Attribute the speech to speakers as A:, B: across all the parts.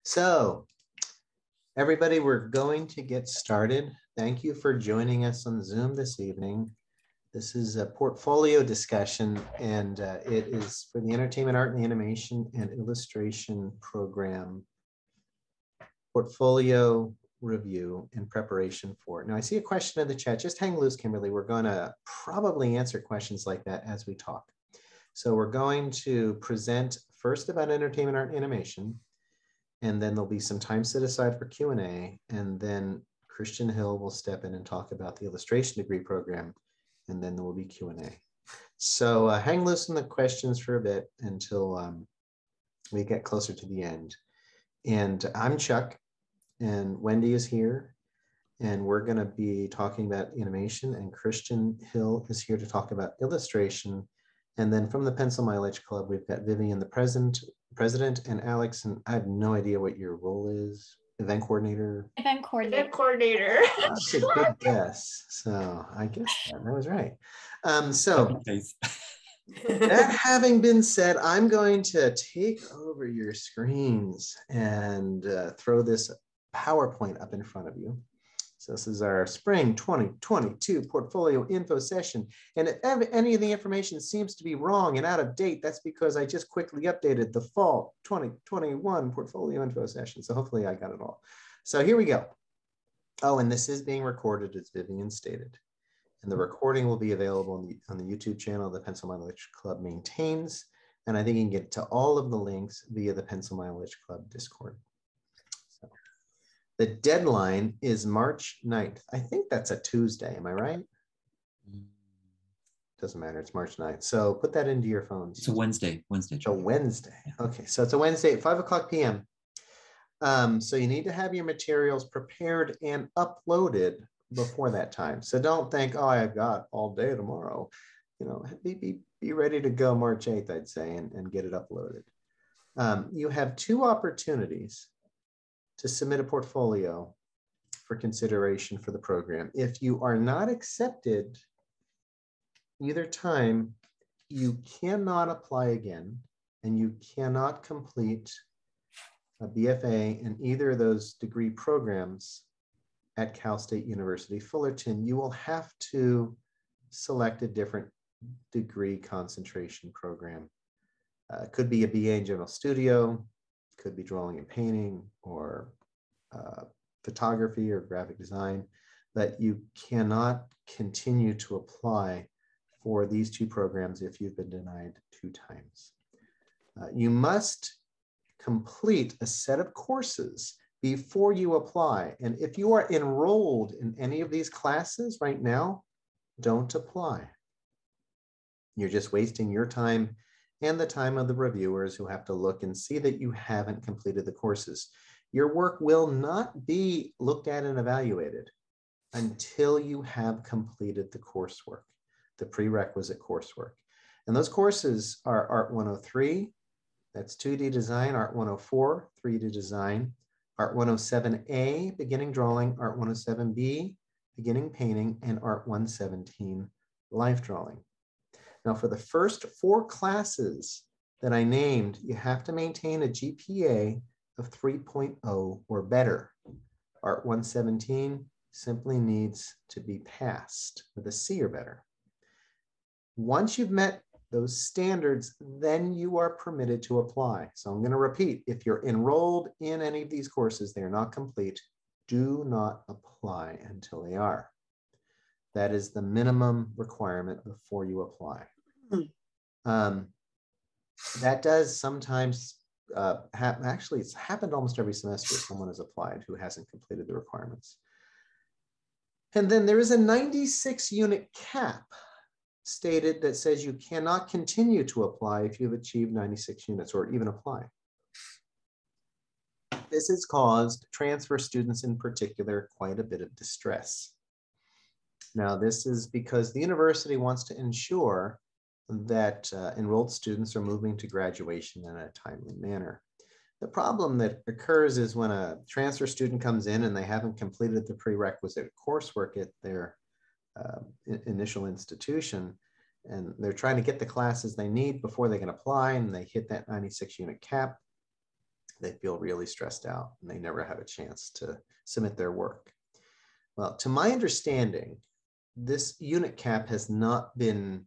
A: So, everybody, we're going to get started. Thank you for joining us on Zoom this evening. This is a portfolio discussion, and it is for the Entertainment, Art, and Animation and Illustration Program portfolio review in preparation for it. Now, I see a question in the chat. Just hang loose, Kimberly. We're going to probably answer questions like that as we talk. So we're going to present first about Entertainment, Art, and Animation, and then there'll be some time set aside for Q&A, and then Christian Hill will step in and talk about the illustration degree program, and then there will be Q&A. So hang loose on the questions for a bit until we get closer to the end. And I'm Chuck, and Wendy is here, and we're going to be talking about animation, and Christian Hill is here to talk about illustration. And then from the Pencil Mileage Club, we've got Vivian, the president, and Alex, and I have no idea what your role is. Event coordinator?
B: Event coordinator.
A: That's a good guess. So I guess that was right. So that having been said, I'm going to take over your screens and throw this PowerPoint up in front of you. So this is our spring 2022 portfolio info session. And if any of the information seems to be wrong and out of date, that's because I just quickly updated the fall 2021 portfolio info session. So hopefully I got it all. So here we go. Oh, and this is being recorded, as Vivian stated. And the recording will be available on the YouTube channel the Pencil Mileage Club maintains. And I think you can get to all of the links via the Pencil Mileage Club Discord. The deadline is March 9th. I think that's a Tuesday. Am I right? Doesn't matter. It's March 9th. So put that into your phones.
C: It's a Wednesday.
A: It's a Wednesday. Okay. So it's a Wednesday at 5:00 p.m. So you need to have your materials prepared and uploaded before that time. So don't think, oh, I've got all day tomorrow. You know, be ready to go March 8th, I'd say, and get it uploaded. You have two opportunities to submit a portfolio for consideration for the program. If you are not accepted either time, you cannot apply again, and you cannot complete a BFA in either of those degree programs at Cal State University Fullerton. You will have to select a different degree concentration program. It could be a BA in General Studio, could be drawing and painting, or photography or graphic design, but you cannot continue to apply for these two programs if you've been denied 2 times. You must complete a set of courses before you apply. And if you are enrolled in any of these classes right now, don't apply. You're just wasting your time and the time of the reviewers who have to look and see that you haven't completed the courses. Your work will not be looked at and evaluated until you have completed the coursework, the prerequisite coursework. And those courses are Art 103, that's 2D design, Art 104, 3D design, Art 107A, beginning drawing, Art 107B, beginning painting, and Art 117, life drawing. Now, for the first 4 classes that I named, you have to maintain a GPA of 3.0 or better. Art 117 simply needs to be passed with a C or better. Once you've met those standards, then you are permitted to apply. So I'm going to repeat, if you're enrolled in any of these courses, they are not complete, do not apply until they are. That is the minimum requirement before you apply. That does sometimes actually, it's happened almost every semester. Someone has applied who hasn't completed the requirements. And then there is a 96 unit cap stated that says you cannot continue to apply if you've achieved 96 units or even apply. This has caused transfer students in particular quite a bit of distress. Now, this is because the university wants to ensure that enrolled students are moving to graduation in a timely manner. The problem that occurs is when a transfer student comes in and they haven't completed the prerequisite coursework at their initial institution, and they're trying to get the classes they need before they can apply, and they hit that 96 unit cap. they feel really stressed out and they never have a chance to submit their work. Well, to my understanding, this unit cap has not been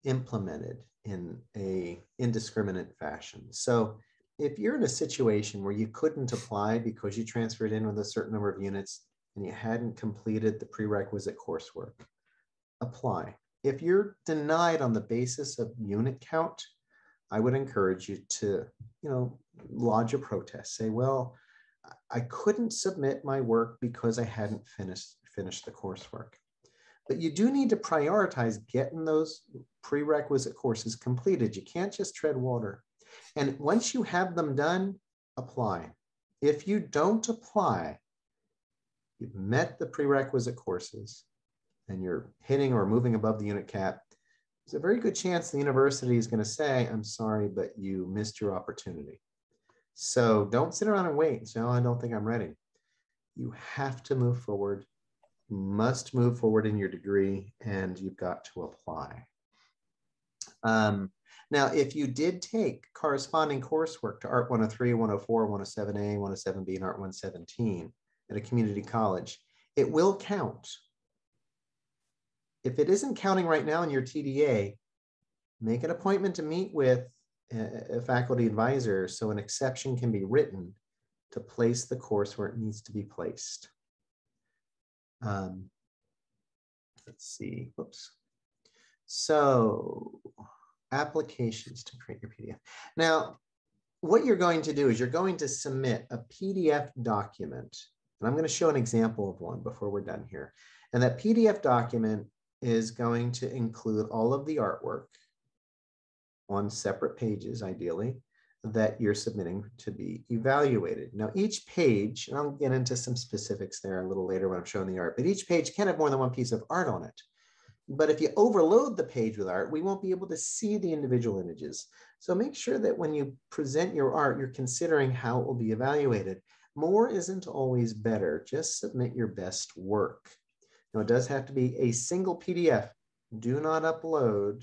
A: implemented in a indiscriminate fashion. So if you're in a situation where you couldn't apply because you transferred in with a certain number of units and you hadn't completed the prerequisite coursework, apply. If you're denied on the basis of unit count, I would encourage you to, lodge a protest. Say, well, I couldn't submit my work because I hadn't finished the coursework. But you do need to prioritize getting those prerequisite courses completed. You can't just tread water. And once you have them done, apply. If you don't apply, you've met the prerequisite courses and you're hitting or moving above the unit cap, there's a very good chance the university is going to say, I'm sorry, but you missed your opportunity. So don't sit around and wait and say, oh, I don't think I'm ready. You have to move forward, must move forward in your degree, and you've got to apply. Now, if you did take corresponding coursework to Art 103, 104, 107A, 107B, and Art 117 at a community college, it will count. If it isn't counting right now in your TDA, make an appointment to meet with a faculty advisor so an exception can be written to place the course where it needs to be placed. Let's see, whoops. So applications to create your PDF. Now, what you're going to do is you're going to submit a PDF document. And I'm going to show an example of one before we're done here. And that PDF document is going to include all of the artwork on separate pages, ideally, that you're submitting to be evaluated. Now, each page, and I'll get into some specifics there a little later when I'm showing the art, but each page can have more than one piece of art on it. But if you overload the page with art, we won't be able to see the individual images. So make sure that when you present your art, you're considering how it will be evaluated. More isn't always better. Just submit your best work. Now, it does have to be a single PDF. Do not upload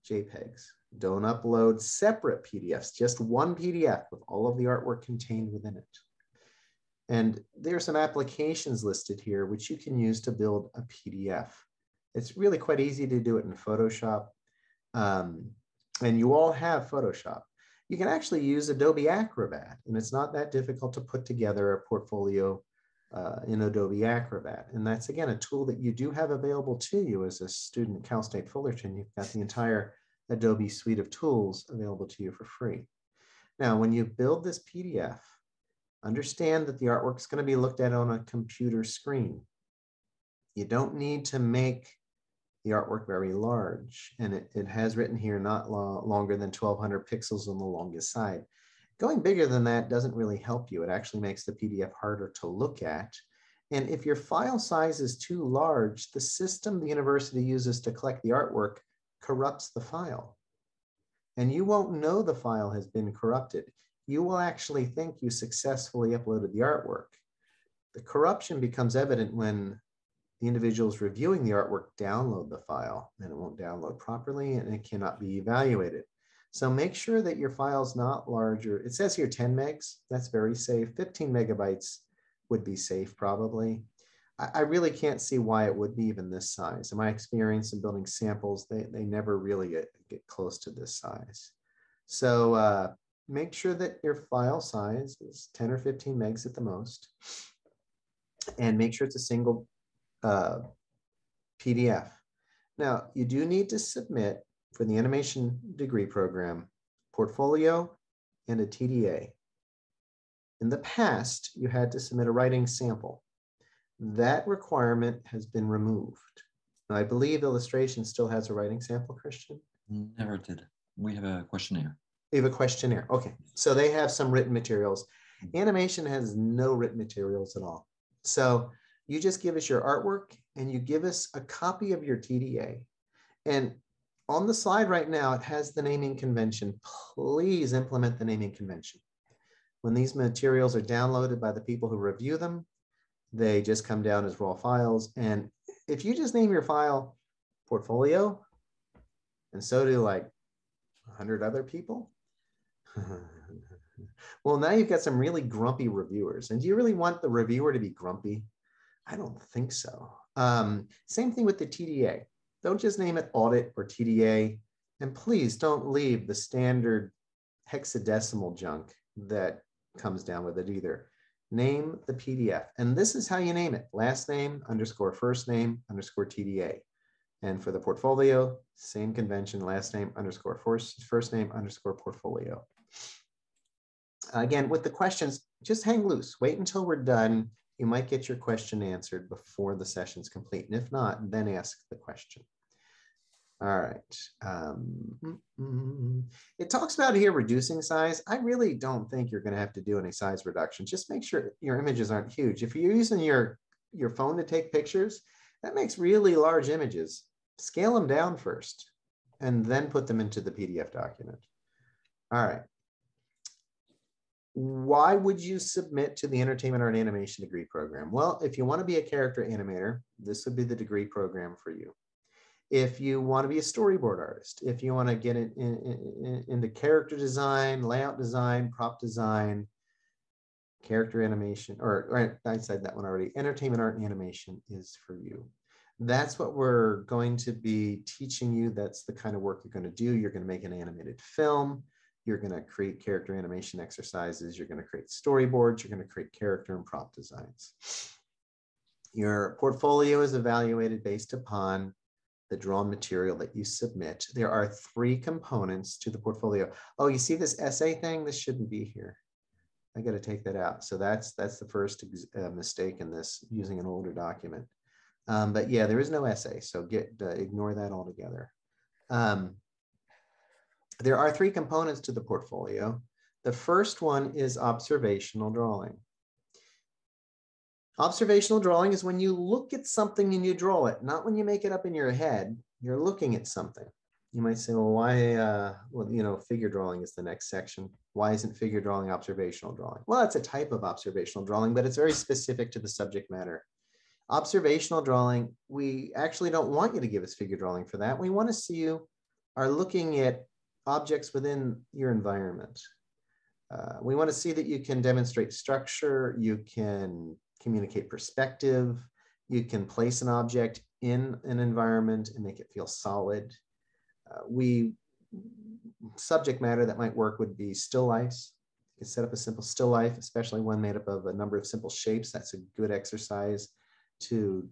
A: JPEGs. Don't upload separate PDFs, just one PDF with all of the artwork contained within it. And there are some applications listed here which you can use to build a PDF. It's really quite easy to do it in Photoshop. And you all have Photoshop. You can actually use Adobe Acrobat, and it's not that difficult to put together a portfolio in Adobe Acrobat. And that's, again, a tool that you do have available to you as a student at Cal State Fullerton. You've got the entire Adobe suite of tools available to you for free. Now, when you build this PDF, understand that the artwork is going to be looked at on a computer screen. You don't need to make the artwork very large. And it has written here not longer than 1200 pixels on the longest side. Going bigger than that doesn't really help you. It actually makes the PDF harder to look at. And if your file size is too large, the system the university uses to collect the artwork corrupts the file. And you won't know the file has been corrupted. You will actually think you successfully uploaded the artwork. The corruption becomes evident when the individuals reviewing the artwork download the file, and it won't download properly and it cannot be evaluated. So make sure that your file's not larger. It says here 10 megs, that's very safe. 15 megabytes would be safe probably. I really can't see why it would be even this size. In my experience in building samples, they never really get close to this size. So make sure that your file size is 10 or 15 megs at the most, and make sure it's a single PDF. Now, you do need to submit for the animation degree program, portfolio and a TDA. In the past, you had to submit a writing sample. That requirement has been removed. Now, I believe illustration still has a writing sample, Christian?
B: Never did. We have a questionnaire.
A: We have a questionnaire. Okay, so they have some written materials. Animation has no written materials at all. So you just give us your artwork and you give us a copy of your TDA. And on the slide right now, it has the naming convention. Please implement the naming convention. When these materials are downloaded by the people who review them, they just come down as raw files. And if you just name your file portfolio, and so do like 100 other people, Well, now you've got some really grumpy reviewers. And do you really want the reviewer to be grumpy? I don't think so. Same thing with the TDA. Don't just name it audit or TDA. And please don't leave the standard hexadecimal junk that comes down with it either. Name the PDF. And this is how you name it. Last name underscore first name underscore TDA. And for the portfolio, same convention, last name underscore first name underscore portfolio. Again, with the questions, just hang loose. Wait until we're done. You might get your question answered before the session's complete. And if not, then ask the question. All right. It talks about here reducing size. I really don't think you're going to have to do any size reduction. Just make sure your images aren't huge. If you're using your phone to take pictures, that makes really large images. Scale them down first and then put them into the PDF document. All right. Why would you submit to the Entertainment Art Animation degree program? Well, if you want to be a character animator, this would be the degree program for you. If you want to be a storyboard artist, if you want to get into character design, layout design, prop design, character animation, or I said that one already, entertainment art and animation is for you. That's what we're going to be teaching you. That's the kind of work you're going to do. You're going to make an animated film. You're going to create character animation exercises. You're going to create storyboards. You're going to create character and prop designs. Your portfolio is evaluated based upon the drawn material that you submit. There are 3 components to the portfolio. Oh, you see this essay thing? This shouldn't be here. I got to take that out. So that's the first mistake in this, using an older document. But yeah, there is no essay, so ignore that altogether. There are 3 components to the portfolio. The first one is observational drawing. Observational drawing is when you look at something and you draw it, not when you make it up in your head. You're looking at something. You might say, well, why, figure drawing is the next section. Why isn't figure drawing observational drawing? Well, it's a type of observational drawing, but it's very specific to the subject matter. Observational drawing, we actually don't want you to give us figure drawing for that. We want to see you are looking at objects within your environment. We want to see that you can demonstrate structure, you can communicate perspective, you can place an object in an environment and make it feel solid. Subject matter that might work would be still lifes. You can set up a simple still life, especially one made up of a number of simple shapes. That's a good exercise to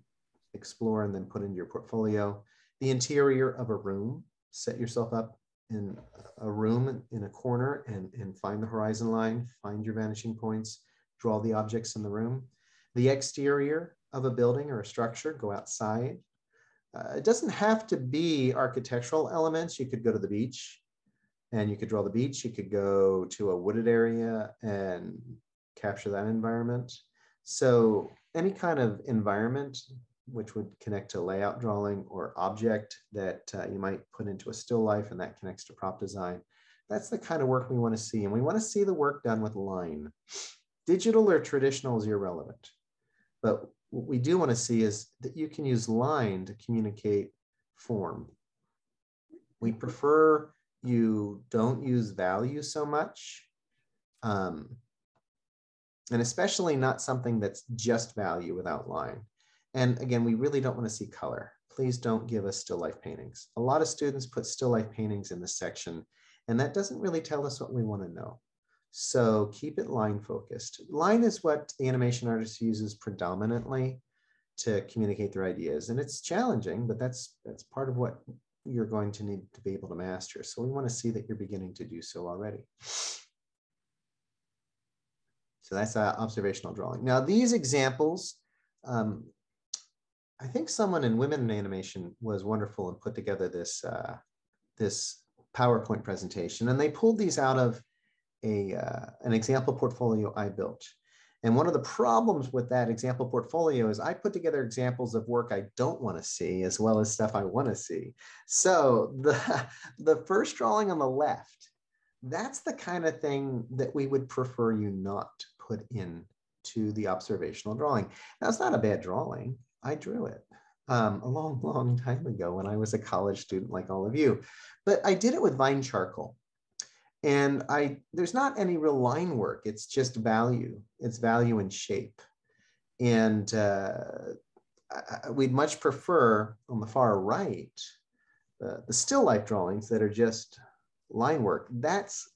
A: explore and then put into your portfolio. The interior of a room, set yourself up in a room in a corner and find the horizon line, find your vanishing points, draw the objects in the room. The exterior of a building or a structure, go outside. It doesn't have to be architectural elements. You could go to the beach and you could draw the beach. You could go to a wooded area and capture that environment. So any kind of environment which would connect to layout drawing or object that you might put into a still life, and that connects to prop design. That's the kind of work we want to see. And we want to see the work done with line. Digital or traditional is irrelevant. But what we do want to see is that you can use line to communicate form. We prefer you don't use value so much. And especially not something that's just value without line. And again, we really don't want to see color. Please don't give us still life paintings. A lot of students put still life paintings in this section, and that doesn't really tell us what we want to know. So keep it line focused. Line is what the animation artist uses predominantly to communicate their ideas. And it's challenging, but that's part of what you're going to need to be able to master. So we want to see that you're beginning to do so already. So that's observational drawing. Now these examples, I think someone in Women in Animation was wonderful and put together this, this PowerPoint presentation, and they pulled these out of an example portfolio I built. And one of the problems with that example portfolio is I put together examples of work I don't want to see as well as stuff I want to see. So the first drawing on the left, that's the kind of thing that we would prefer you not put in to the observational drawing. Now, it's not a bad drawing. I drew it a long, long time ago when I was a college student like all of you, but I did it with Vine charcoal. And there's not any real line work. It's just value. It's value and shape. And we'd much prefer on the far right, the still life drawings that are just line work. That's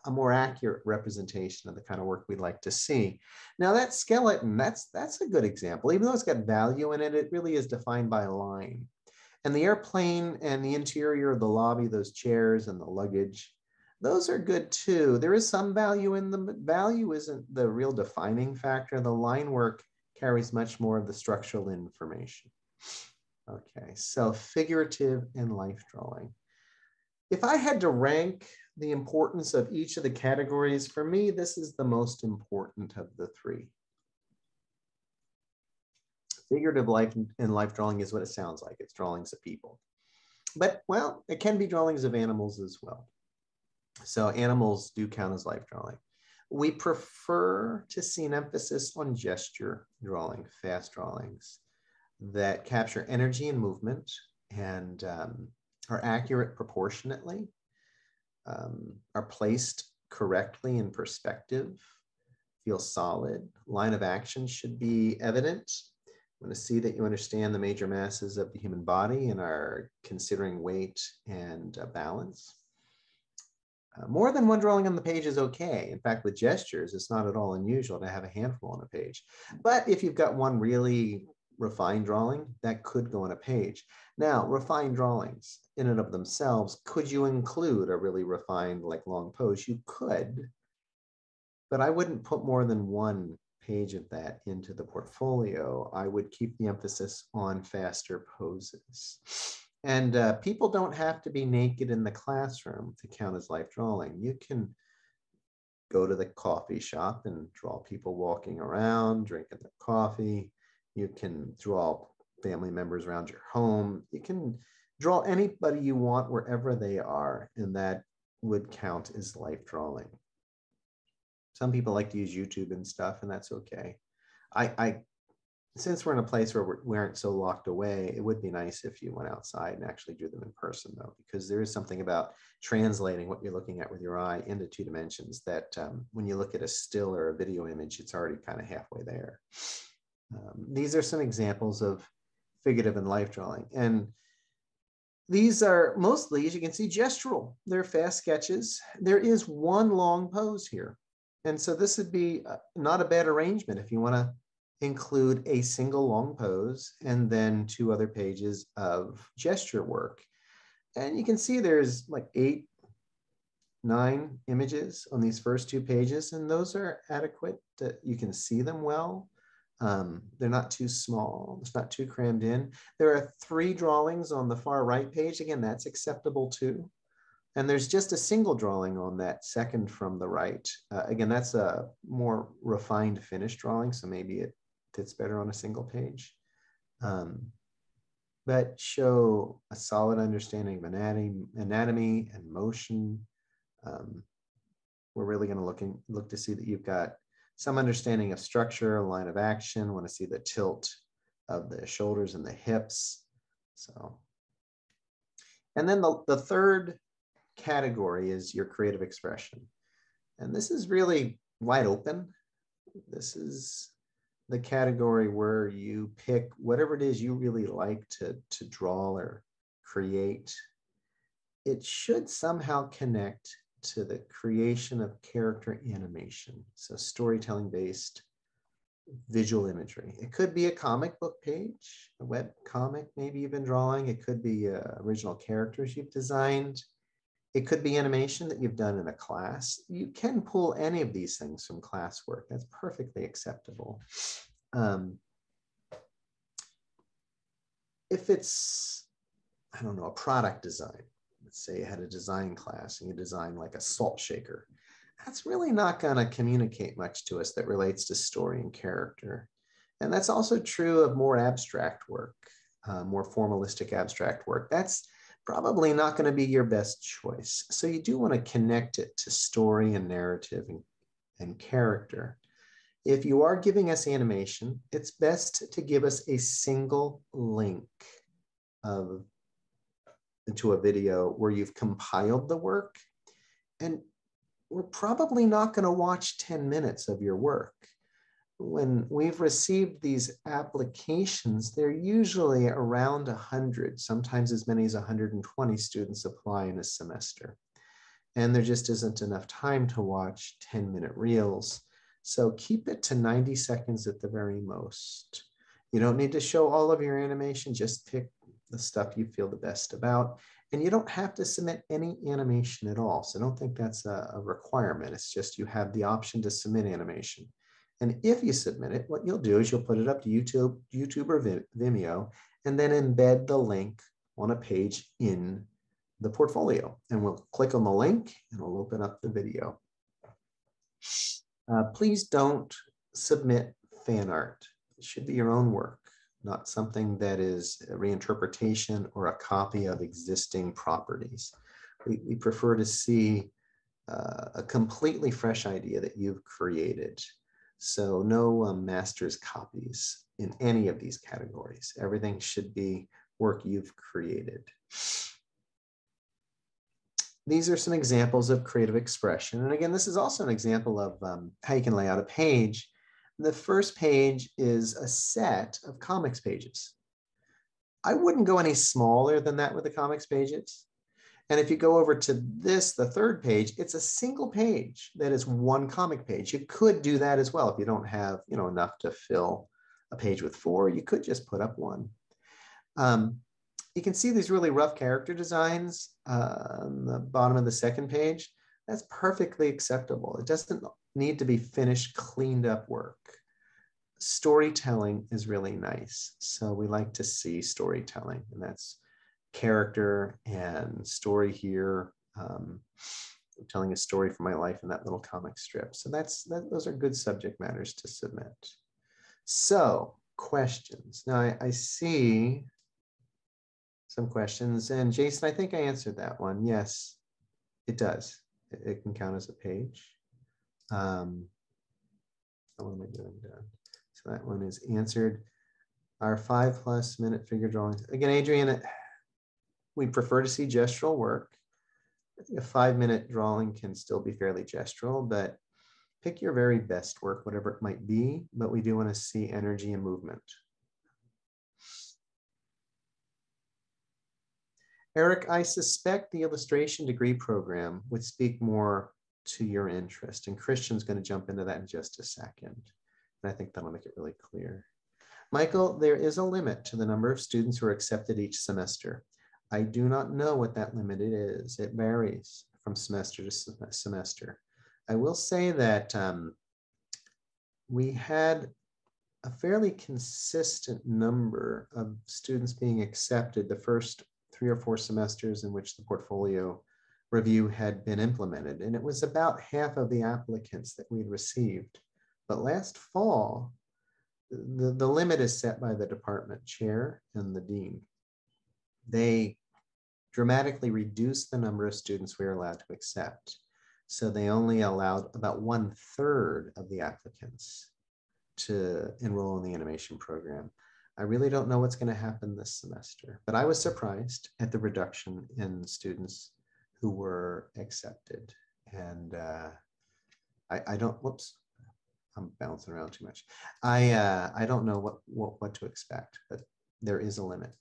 A: a more accurate representation of the kind of work we'd like to see. Now that skeleton, that's a good example. Even though it's got value in it, it really is defined by a line. And the airplane and the interior of the lobby, those chairs and the luggage, those are good too. There is some value in them, but value isn't the real defining factor. The line work carries much more of the structural information. Okay, so figurative and life drawing. If I had to rank the importance of each of the categories, for me, this is the most important of the three. Figurative life and life drawing is what it sounds like. It's drawings of people. But, well, it can be drawings of animals as well. So animals do count as life drawing. We prefer to see an emphasis on gesture drawing, fast drawings that capture energy and movement and are accurate proportionately, are placed correctly in perspective, feel solid. Line of action should be evident. I want to see that you understand the major masses of the human body and are considering weight and balance. More than one drawing on the page is okay. In fact, with gestures, it's not at all unusual to have a handful on a page. But if you've got one really refined drawing, that could go on a page. Now, refined drawings in and of themselves, could you include a really refined, like long pose? You could, but I wouldn't put more than one page of that into the portfolio. I would keep the emphasis on faster poses. And people don't have to be naked in the classroom to count as life drawing. You can go to the coffee shop and draw people walking around, drinking their coffee. You can draw family members around your home. You can draw anybody you want wherever they are, and that would count as life drawing. Some people like to use YouTube and stuff, and that's okay. Since we're in a place where we aren't so locked away, it would be nice if you went outside and actually drew them in person, though, because there is something about translating what you're looking at with your eye into two dimensions that when you look at a still or a video image, it's already kind of halfway there. These are some examples of figurative and life drawing. And these are mostly, as you can see, gestural. They're fast sketches. There is one long pose here. And so this would be not a bad arrangement if you want to include a single long pose and then 2 other pages of gesture work. And you can see there's like 8, 9 images on these first 2 pages, and those are adequate. You can see them well. They're not too small. It's not too crammed in. There are 3 drawings on the far right page. Again, that's acceptable too. And there's just a single drawing on that second from the right. Again, that's a more refined finished drawing, so maybe it fits better on a single page. But show a solid understanding of anatomy and motion. We're really going to look to see that you've got some understanding of structure, line of action. Want to see the tilt of the shoulders and the hips. So, and then the third category is your creative expression. And this is really wide open. This is the category where you pick whatever it is you really like to draw or create. It should somehow connect to the creation of character animation. So storytelling based visual imagery. It could be a comic book page, a web comic maybe you've been drawing. It could be original characters you've designed. It could be animation that you've done in a class. You can pull any of these things from classwork. That's perfectly acceptable. If it's, I don't know, a product design, let's say you had a design class and you design like a salt shaker, that's really not going to communicate much to us that relates to story and character. And that's also true of more abstract work, more formalistic abstract work. That's probably not going to be your best choice. So you do want to connect it to story and narrative and character. If you are giving us animation, it's best to give us a single link to a video where you've compiled the work. And we're probably not going to watch 10 minutes of your work. When we've received these applications, they're usually around 100, sometimes as many as 120 students apply in a semester. And there just isn't enough time to watch 10-minute reels. So keep it to 90 seconds at the very most. You don't need to show all of your animation, just pick the stuff you feel the best about. And you don't have to submit any animation at all. So don't think that's a requirement. It's just you have the option to submit animation. And if you submit it, what you'll do is you'll put it up to YouTube or Vimeo, and then embed the link on a page in the portfolio. And we'll click on the link and we'll open up the video. Please don't submit fan art. It should be your own work, not something that is a reinterpretation or a copy of existing properties. We prefer to see a completely fresh idea that you've created. So no master's copies in any of these categories. Everything should be work you've created. These are some examples of creative expression. And again, this is also an example of how you can lay out a page. The first page is a set of comics pages. I wouldn't go any smaller than that with the comics pages. And if you go over to this, the third page, it's a single page that is one comic page. You could do that as well. If you don't have, enough to fill a page with 4, you could just put up one. You can see these really rough character designs on the bottom of the second page. That's perfectly acceptable. It doesn't need to be finished, cleaned up work. Storytelling is really nice. So we like to see storytelling, and that's character and story here. I'm telling a story from my life in that little comic strip. So those are good subject matters to submit. So questions. Now I see some questions, and Jason, I think I answered that one. Yes, it does. It can count as a page. What am I doing? So that one is answered. Our 5+ minute figure drawings. Again, Adrian, we prefer to see gestural work. I think a 5-minute drawing can still be fairly gestural, but pick your very best work, whatever it might be, but we do want to see energy and movement. Eric, I suspect the illustration degree program would speak more to your interest, and Christian's going to jump into that in just a second. And I think that'll make it really clear. Michael, there is a limit to the number of students who are accepted each semester. I do not know what that limit is. It varies from semester to semester. I will say that we had a fairly consistent number of students being accepted the first 3 or 4 semesters in which the portfolio review had been implemented. And it was about half of the applicants that we'd received. But last fall, the limit is set by the department chair and the dean. They dramatically reduced the number of students we were allowed to accept. So they only allowed about 1/3 of the applicants to enroll in the animation program. I really don't know what's going to happen this semester, but I was surprised at the reduction in students who were accepted. And I don't, whoops, I'm bouncing around too much. I don't know what to expect, but there is a limit.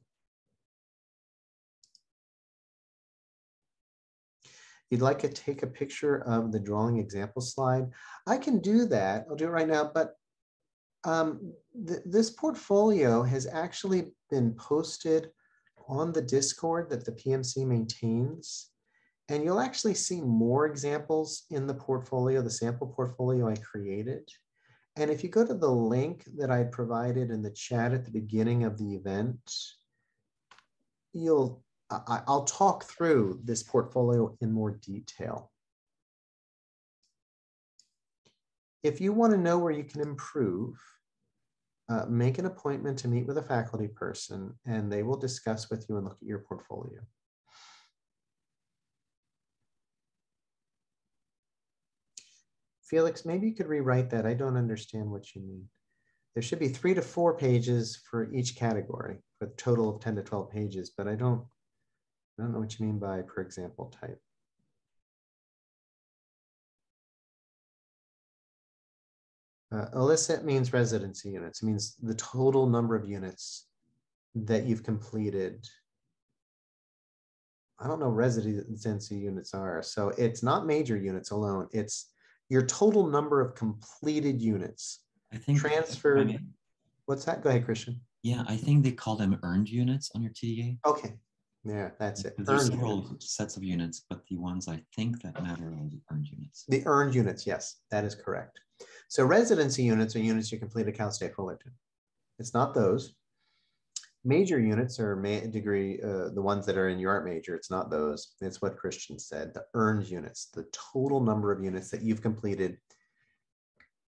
A: You'd like to take a picture of the drawing example slide? I can do that. I'll do it right now, but this portfolio has actually been posted on the Discord that the PMC maintains. And you'll actually see more examples in the portfolio, the sample portfolio I created. And if you go to the link that I provided in the chat at the beginning of the event, I'll talk through this portfolio in more detail. If you want to know where you can improve, make an appointment to meet with a faculty person, and they will discuss with you and look at your portfolio. Felix, maybe you could rewrite that. I don't understand what you mean. There should be 3 to 4 pages for each category, for a total of 10 to 12 pages, but I don't know what you mean by per example type. illicit means residency units. It means the total number of units that you've completed. I don't know residency units are. So it's not major units alone. It's your total number of completed units.
B: I think
A: transferred. What's that? Go ahead, Christian.
B: Yeah, I think they call them earned units on your TDA.
A: Okay. Yeah, that's it.
B: There's several sets of units, but the ones I think that matter are the earned units.
A: The earned units, yes, that is correct. So residency units are units you complete at Cal State Fullerton. It's not those. Major units are degree, the ones that are in your art major. It's not those. It's what Christian said, the earned units, the total number of units that you've completed,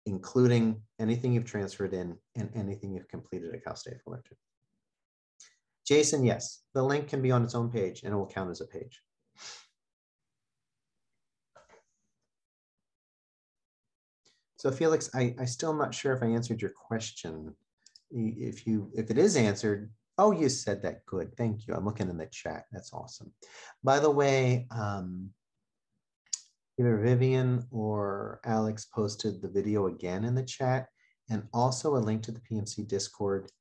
A: including anything you've transferred in and anything you've completed at Cal State Fullerton. Jason, yes, the link can be on its own page and it will count as a page. So Felix, I still am not sure if I answered your question. If it is answered, oh, you said that, good, thank you. I'm looking in the chat, that's awesome. By the way, either Vivian or Alex posted the video again in the chat and also a link to the PMC Discord.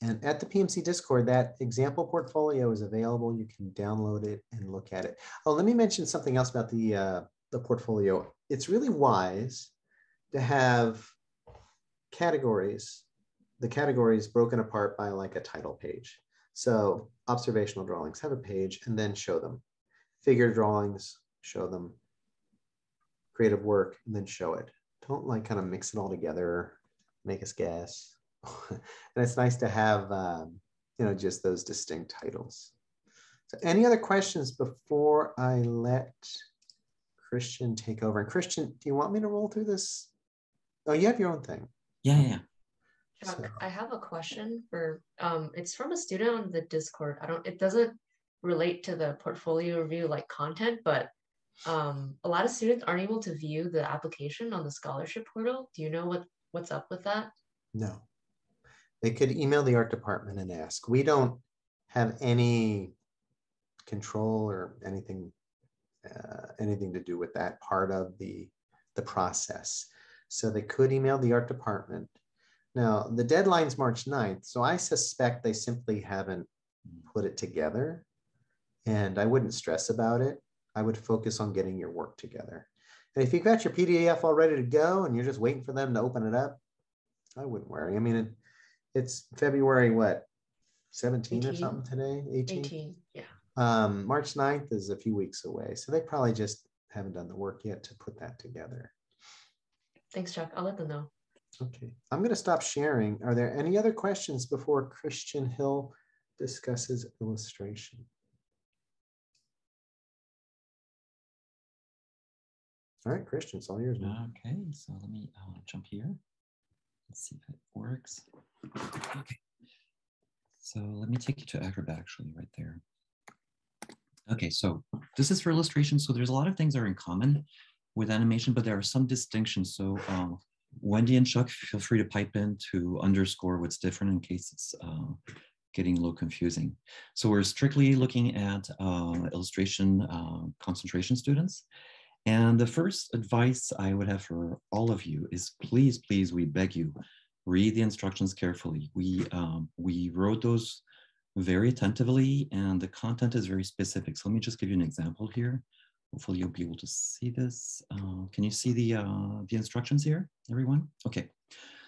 A: And at the PMC Discord, that example portfolio is available. You can download it and look at it. Oh, let me mention something else about the portfolio. It's really wise to have categories, the categories broken apart by like a title page. So observational drawings, have a page and then show them. Figure drawings, show them. Creative work, and then show it. Don't like kind of mix it all together, make us guess. And it's nice to have, just those distinct titles. So any other questions before I let Christian take over? And Christian, do you want me to roll through this? Oh, you have your own thing.
B: Yeah.
C: Chuck, so. I have a question for, it's from a student on the Discord. it doesn't relate to the portfolio review like content, but a lot of students aren't able to view the application on the scholarship portal. Do you know what's up with that?
A: No. They could email the art department and ask. We don't have any control or anything to do with that part of the process. So they could email the art department. Now, the deadline's March 9th, so I suspect they simply haven't put it together, and I wouldn't stress about it. I would focus on getting your work together. And if you've got your PDF all ready to go and you're just waiting for them to open it up, I wouldn't worry. I mean, it's February, what, 17 18. Or something today?
C: 18, yeah.
A: March 9th is a few weeks away. So they probably just haven't done the work yet to put that together.
C: Thanks, Chuck. I'll let them know.
A: Okay. I'm going to stop sharing. Are there any other questions before Christian Hill discusses illustration? All right, Christian, it's all yours now.
B: Okay, so let me jump here. Let's see if it works. Okay, so let me take you to Acrobat actually right there. Okay, so this is for illustration. So there's a lot of things that are in common with animation, but there are some distinctions. So Wendy and Chuck, feel free to pipe in to underscore what's different in case it's getting a little confusing. So we're strictly looking at illustration concentration students. And the first advice I would have for all of you is please, please, we beg you, read the instructions carefully. We wrote those very attentively and the content is very specific. So let me just give you an example here. Hopefully you'll be able to see this. Can you see the instructions here, everyone? Okay.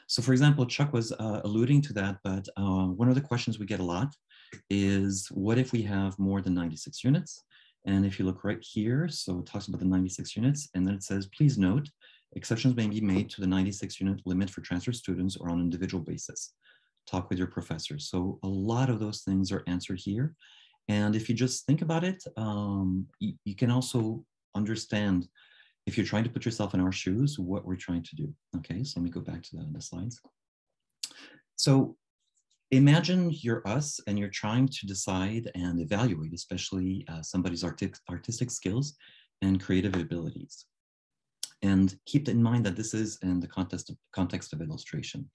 B: So for example, Chuck was alluding to that, but one of the questions we get a lot is what if we have more than 96 units? And if you look right here, so it talks about the 96 units, and then it says, please note, exceptions may be made to the 96 unit limit for transfer students or on an individual basis. Talk with your professors. So a lot of those things are answered here. And if you just think about it, you can also understand, if you're trying to put yourself in our shoes, what we're trying to do. Okay, so let me go back to the slides. So imagine you're us and you're trying to decide and evaluate, especially somebody's artistic skills and creative abilities. And keep in mind that this is in the context of illustration.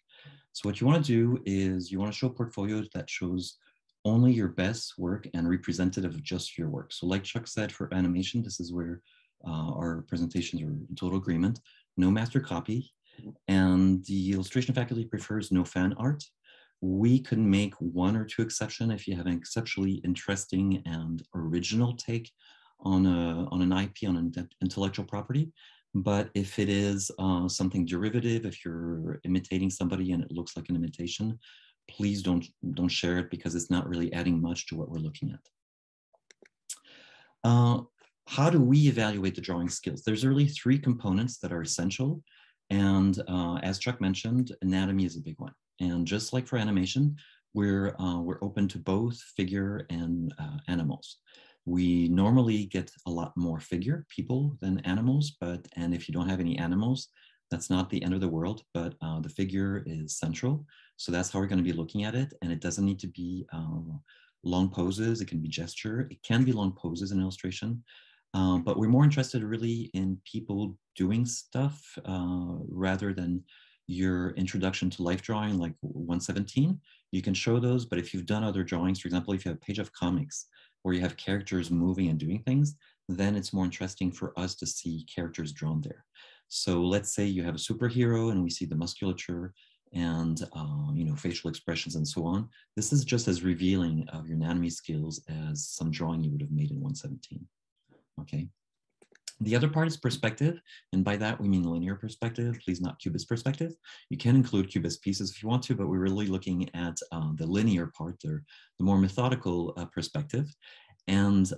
B: So what you want to do is you want to show portfolios that shows only your best work and representative of just your work. So like Chuck said, for animation, this is where our presentations are in total agreement. No master copy. And the illustration faculty prefers no fan art. We could make one or two exceptions if you have an exceptionally interesting and original take on an IP, on an intellectual property. But if it is something derivative, if you're imitating somebody and it looks like an imitation, please don't share it, because it's not really adding much to what we're looking at. How do we evaluate the drawing skills? There's really three components that are essential. And as Chuck mentioned, anatomy is a big one. And just like for animation, we're open to both figure and animals. We normally get a lot more figure people than animals, and if you don't have any animals, that's not the end of the world, but the figure is central. So that's how we're going to be looking at it. And it doesn't need to be long poses. It can be gesture. It can be long poses in illustration. But we're more interested really in people doing stuff rather than your introduction to life drawing, like 117. You can show those, but if you've done other drawings, for example, if you have a page of comics where you have characters moving and doing things, then it's more interesting for us to see characters drawn there. So let's say you have a superhero and we see the musculature and facial expressions and so on. This is just as revealing of your anatomy skills as some drawing you would have made in 117. Okay. The other part is perspective, and by that we mean linear perspective, please not cubist perspective. You can include cubist pieces if you want to, but we're really looking at the linear part, or the more methodical perspective. And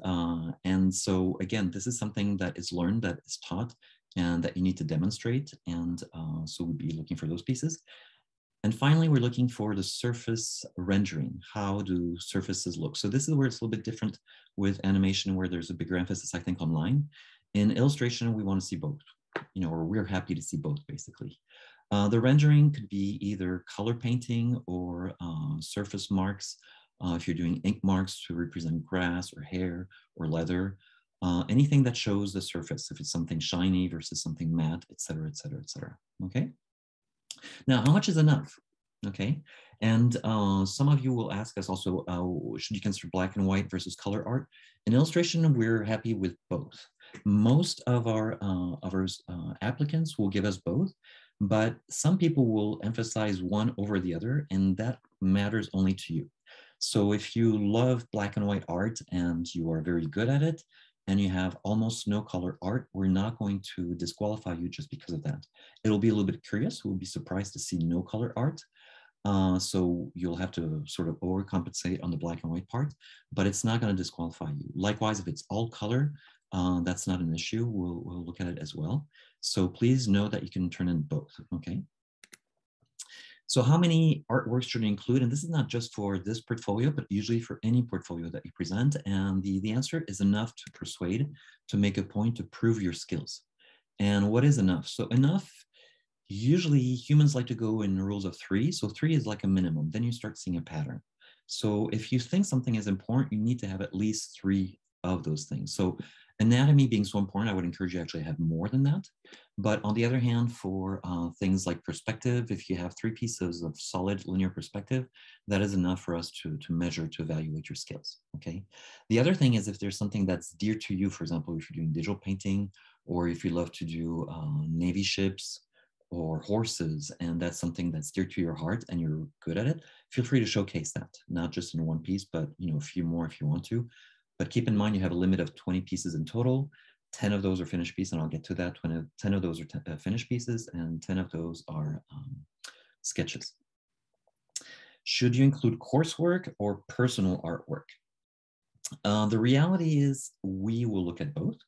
B: so again, this is something that is learned, that is taught, and that you need to demonstrate. And so we'd be looking for those pieces. And finally, we're looking for the surface rendering. How do surfaces look? So this is where it's a little bit different with animation, where there's a bigger emphasis, I think, on line. In illustration, we want to see both, or we're happy to see both, basically. The rendering could be either color painting or surface marks. If you're doing ink marks to represent grass or hair or leather, anything that shows the surface, if it's something shiny versus something matte, et cetera, et cetera, et cetera. Okay. Now, how much is enough? Okay, and some of you will ask us also, should you consider black and white versus color art? In illustration, we're happy with both. Most of our applicants will give us both, but some people will emphasize one over the other, and that matters only to you. So if you love black and white art and you are very good at it, and you have almost no color art, we're not going to disqualify you just because of that. It'll be a little bit curious. We'll be surprised to see no color art. So you'll have to sort of overcompensate on the black and white part, but it's not going to disqualify you. Likewise, if it's all color, that's not an issue. We'll look at it as well. So please know that you can turn in both, okay? So how many artworks should you include? And this is not just for this portfolio, but usually for any portfolio that you present. And the answer is enough to persuade, to make a point, to prove your skills. And what is enough? So enough, usually humans like to go in rules of three. So 3 is like a minimum. Then you start seeing a pattern. So if you think something is important, you need to have at least 3 of those things. So anatomy being so important, I would encourage you to actually have more than that. But on the other hand, for things like perspective, if you have 3 pieces of solid linear perspective, that is enough for us to measure, to evaluate your skills, okay? The other thing is if there's something that's dear to you, for example, if you're doing digital painting, or if you love to do Navy ships or horses, and that's something that's dear to your heart and you're good at it, feel free to showcase that, not just in one piece, but a few more if you want to. But keep in mind, you have a limit of 20 pieces in total. 10 of those are finished pieces, and I'll get to that. 10 of those are finished pieces, and 10 of those are sketches. Should you include coursework or personal artwork? The reality is we will look at both.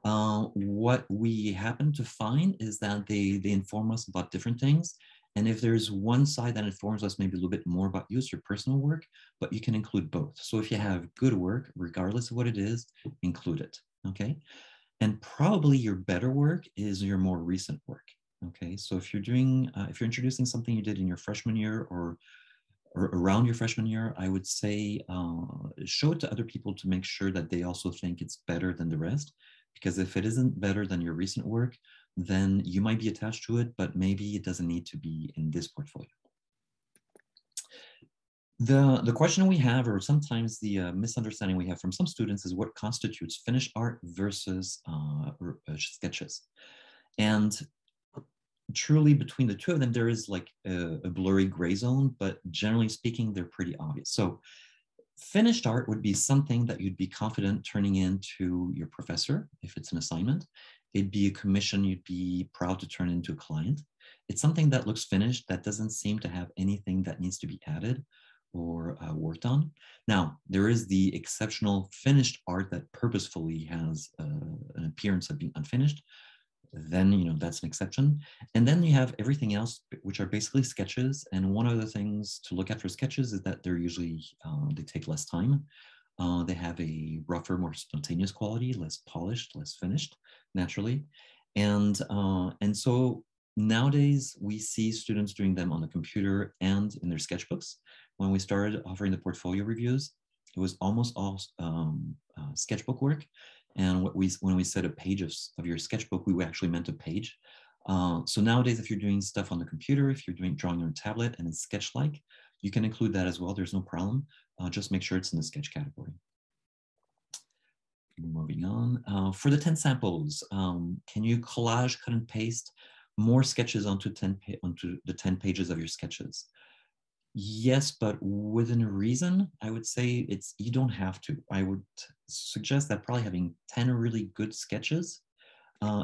B: What we happen to find is that they inform us about different things. And if there's one side that informs us maybe a little bit more about you, it's your personal work, but you can include both. So if you have good work, regardless of what it is, include it, okay? And probably your better work is your more recent work, okay? So if you're doing, if you're introducing something you did in your freshman year or around your freshman year, I would say show it to other people to make sure that they also think it's better than the rest. Because if it isn't better than your recent work, then you might be attached to it, but maybe it doesn't need to be in this portfolio. The question we have, or sometimes the misunderstanding we have from some students, is what constitutes finished art versus sketches. And truly between the two of them, there is like a blurry gray zone, but generally speaking, they're pretty obvious. So finished art would be something that you'd be confident turning in to your professor if it's an assignment. It'd be a commission you'd be proud to turn into a client. It's something that looks finished, that doesn't seem to have anything that needs to be added or worked on. Now, there is the exceptional finished art that purposefully has an appearance of being unfinished. Then, you know, that's an exception. And then you have everything else, which are basically sketches. And one of the things to look at for sketches is that they're usually, they take less time. They have a rougher, more spontaneous quality, less polished, less finished, naturally. And so nowadays we see students doing them on the computer and in their sketchbooks. When we started offering the portfolio reviews, it was almost all sketchbook work. And when we said a page of your sketchbook, we actually meant a page. So nowadays, if you're doing stuff on the computer, if you're drawing on a tablet and it's sketch-like, you can include that as well. There's no problem. Just make sure it's in the sketch category. Moving on. For the 10 samples, can you collage, cut and paste more sketches onto the 10 pages of your sketches? Yes, but within reason, I would say you don't have to. I would suggest that probably having 10 really good sketches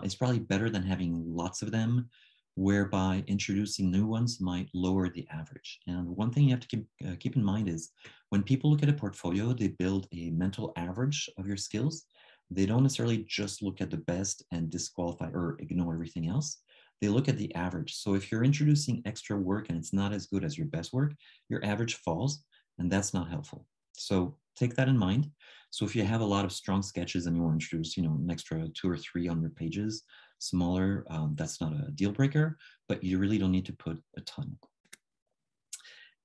B: is probably better than having lots of them, whereby introducing new ones might lower the average. And one thing you have to keep in mind is when people look at a portfolio, they build a mental average of your skills. They don't necessarily just look at the best and disqualify or ignore everything else. They look at the average. So if you're introducing extra work and it's not as good as your best work, your average falls, and that's not helpful. So take that in mind. So if you have a lot of strong sketches and you want to introduce, you know, an extra 2 or 3 on your pages, smaller, that's not a deal breaker, but you really don't need to put a ton.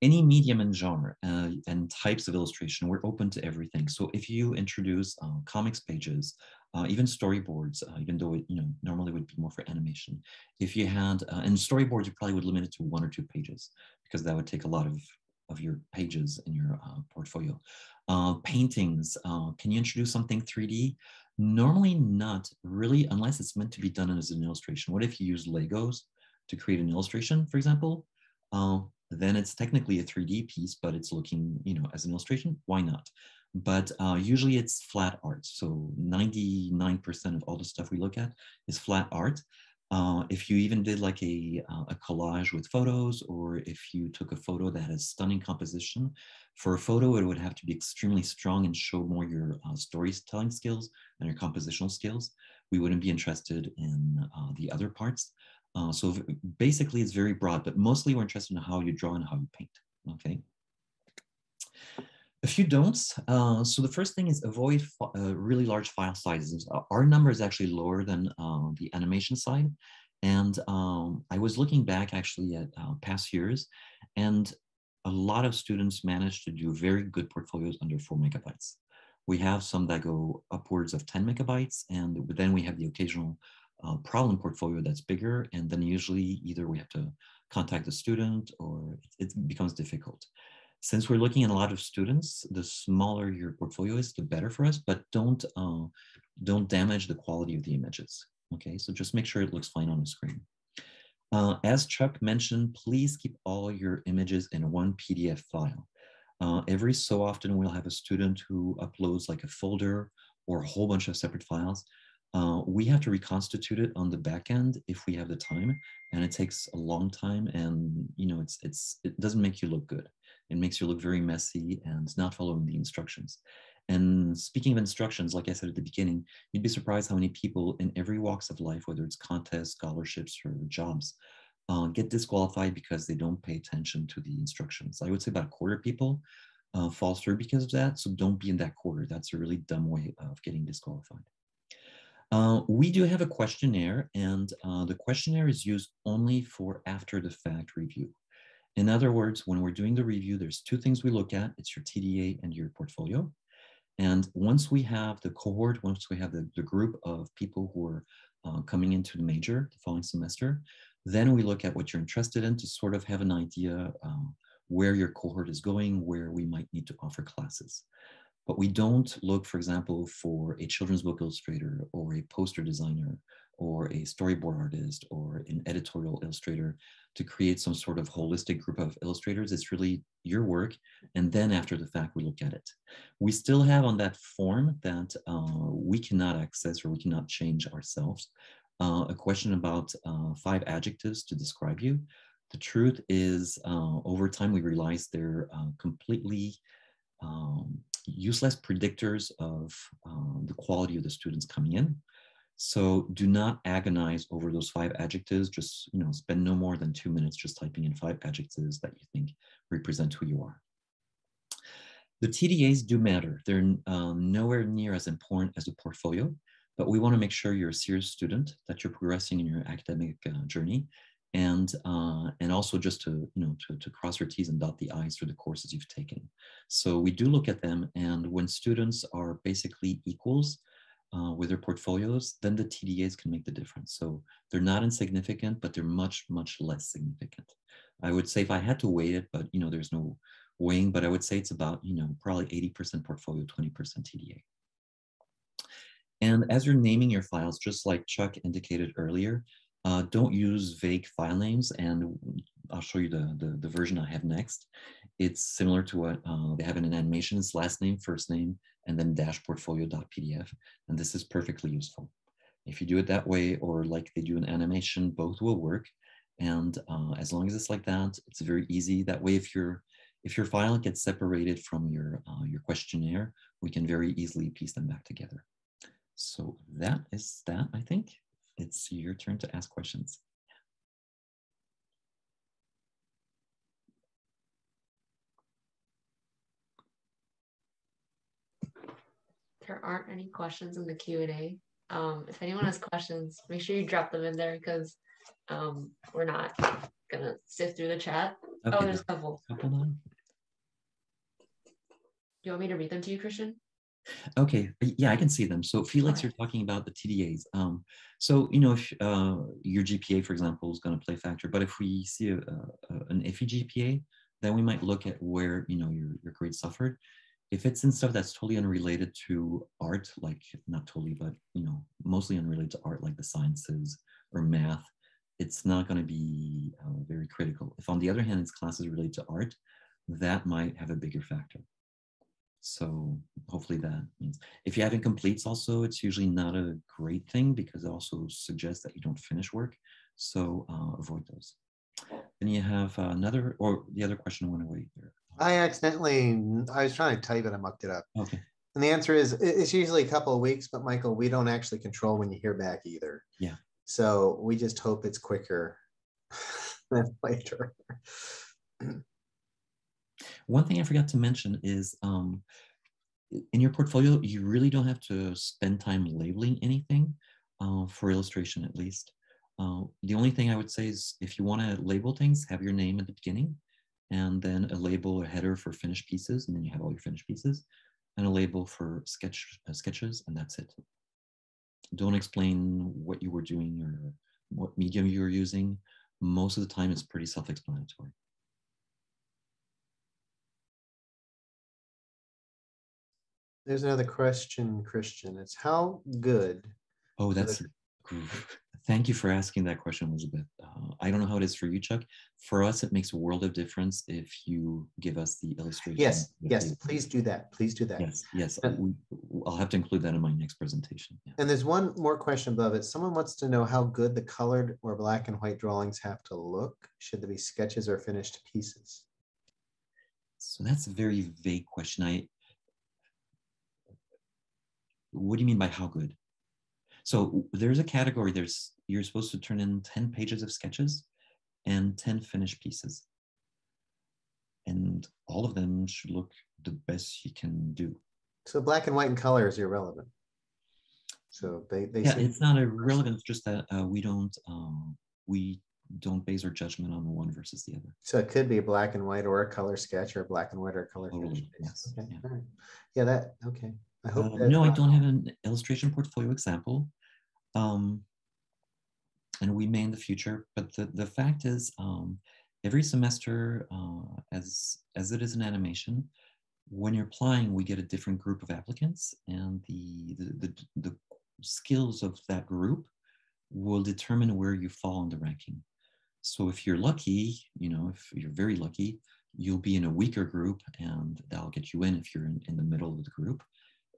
B: Any medium and genre and types of illustration, we're open to everything. So if you introduce comics pages, even storyboards, even though it, you know, normally would be more for animation. If you had, and storyboards, you probably would limit it to 1 or 2 pages because that would take a lot of your pages in your portfolio. Paintings, can you introduce something 3D? Normally not really, unless it's meant to be done as an illustration. What if you use Legos to create an illustration, for example? Then it's technically a 3D piece, but it's looking, you know, as an illustration. Why not? But usually it's flat art. So 99% of all the stuff we look at is flat art. If you even did like a collage with photos, or if you took a photo that has stunning composition, for a photo, it would have to be extremely strong and show more your storytelling skills and your compositional skills. We wouldn't be interested in the other parts. So basically it's very broad, but mostly we're interested in how you draw and how you paint, okay? A few don'ts. So the first thing is avoid really large file sizes. Our number is actually lower than the animation side. And I was looking back actually at past years, and a lot of students managed to do very good portfolios under 4 megabytes. We have some that go upwards of 10 megabytes, and then we have the occasional problem portfolio that's bigger, and then usually either we have to contact the student or it becomes difficult. Since we're looking at a lot of students, the smaller your portfolio is, the better for us, but don't damage the quality of the images, okay? So just make sure it looks fine on the screen. As Chuck mentioned, please keep all your images in one PDF file. Every so often we'll have a student who uploads like a folder or a whole bunch of separate files. We have to reconstitute it on the back end if we have the time, and it takes a long time, and you know it doesn't make you look good. It makes you look very messy and not following the instructions. And speaking of instructions, like I said at the beginning, you'd be surprised how many people in every walks of life, whether it's contests, scholarships, or jobs, get disqualified because they don't pay attention to the instructions. I would say about a quarter of people fall through because of that, so don't be in that quarter. That's a really dumb way of getting disqualified. We do have a questionnaire, and the questionnaire is used only for after the fact review. In other words, when we're doing the review, there's 2 things we look at. It's your TDA and your portfolio. And once we have the cohort, once we have the group of people who are coming into the major the following semester, then we look at what you're interested in to sort of have an idea where your cohort is going, where we might need to offer classes. But we don't look, for example, for a children's book illustrator or a poster designer or a storyboard artist or an editorial illustrator to create some sort of holistic group of illustrators. It's really your work. And then after the fact, we look at it. We still have on that form that we cannot access or we cannot change ourselves. A question about 5 adjectives to describe you. The truth is, over time, we realized they're completely useless predictors of the quality of the students coming in. So do not agonize over those 5 adjectives. Just spend no more than 2 minutes just typing in 5 adjectives that you think represent who you are. The TDAs do matter. They're nowhere near as important as the portfolio, but we want to make sure you're a serious student, that you're progressing in your academic journey, and also just to cross your T's and dot the I's for the courses you've taken. So we do look at them, and when students are basically equals with their portfolios, then the TDAs can make the difference. So they're not insignificant, but they're much, much less significant. I would say if I had to weigh it, but there's no weighing, but I would say it's about probably 80% portfolio, 20% TDA. And as you're naming your files, just like Chuck indicated earlier, don't use vague file names, and I'll show you the version I have next. It's similar to what they have in an animation. It's last name, first name, and then dash portfolio.pdf. And this is perfectly useful. If you do it that way, or like they do in animation, both will work. And as long as it's like that, it's very easy. That way, if your file gets separated from your questionnaire, we can very easily piece them back together. So that is that, I think. It's your turn to ask questions.
C: There aren't any questions in the Q&A. If anyone has questions, make sure you drop them in there, because we're not gonna sift through the chat. Okay. Oh, there's a couple. You want me to read them to you, Christian?
B: Okay, yeah, I can see them. So Felix, you're talking about the TDAs. So if your GPA, for example, is going to play a factor, but if we see an iffy GPA, then we might look at where your grade suffered. If it's in stuff that's totally unrelated to art, like not totally, but mostly unrelated to art, like the sciences or math, it's not going to be very critical. If on the other hand, it's classes related to art, that might have a bigger factor. So hopefully that means if you have incompletes also, it's usually not a great thing, because it also suggests that you don't finish work. So avoid those. Then you have another, or the other question went away there.
A: I was trying to type it, I mucked it up.
B: Okay.
A: And the answer is it's usually a couple of weeks, but Michael, we don't actually control when you hear back either.
B: Yeah.
A: So we just hope it's quicker than later.
B: One thing I forgot to mention is in your portfolio, you really don't have to spend time labeling anything for illustration, at least. The only thing I would say is if you want to label things, have your name at the beginning, and then a label, a header for finished pieces, and then you have all your finished pieces, and a label for sketches, and that's it. Don't explain what you were doing or what medium you were using. Most of the time, it's pretty self-explanatory.
A: There's another question, Christian. It's how good.
B: Oh, that's thank you for asking that question, Elizabeth. I don't know how it is for you, Chuck. For us, it makes a world of difference if you give us the illustration.
A: Yes, yes, please do that. Please do that.
B: Yes, yes. I'll have to include that in my next presentation. Yeah.
A: And there's one more question above it. Someone wants to know how good the colored or black and white drawings have to look. Should there be sketches or finished pieces?
B: So that's a very vague question. What do you mean by how good? So there's a category, you're supposed to turn in 10 pages of sketches and 10 finished pieces. And all of them should look the best you can do.
A: So black and white and color is irrelevant. So they
B: yeah, it's not irrelevant, it's just that we don't base our judgment on one versus the other.
A: So it could be a black and white or a color sketch, or a black and white or a color finish.
B: Yes.
A: Okay.
B: Yeah.
A: All right. Yeah, that okay. I hope
B: no, I don't have an illustration portfolio example. And we may in the future, but the fact is every semester, as it is in animation, when you're applying, we get a different group of applicants, and the skills of that group will determine where you fall in the ranking. So if you're lucky, if you're very lucky, you'll be in a weaker group and that'll get you in if you're in the middle of the group.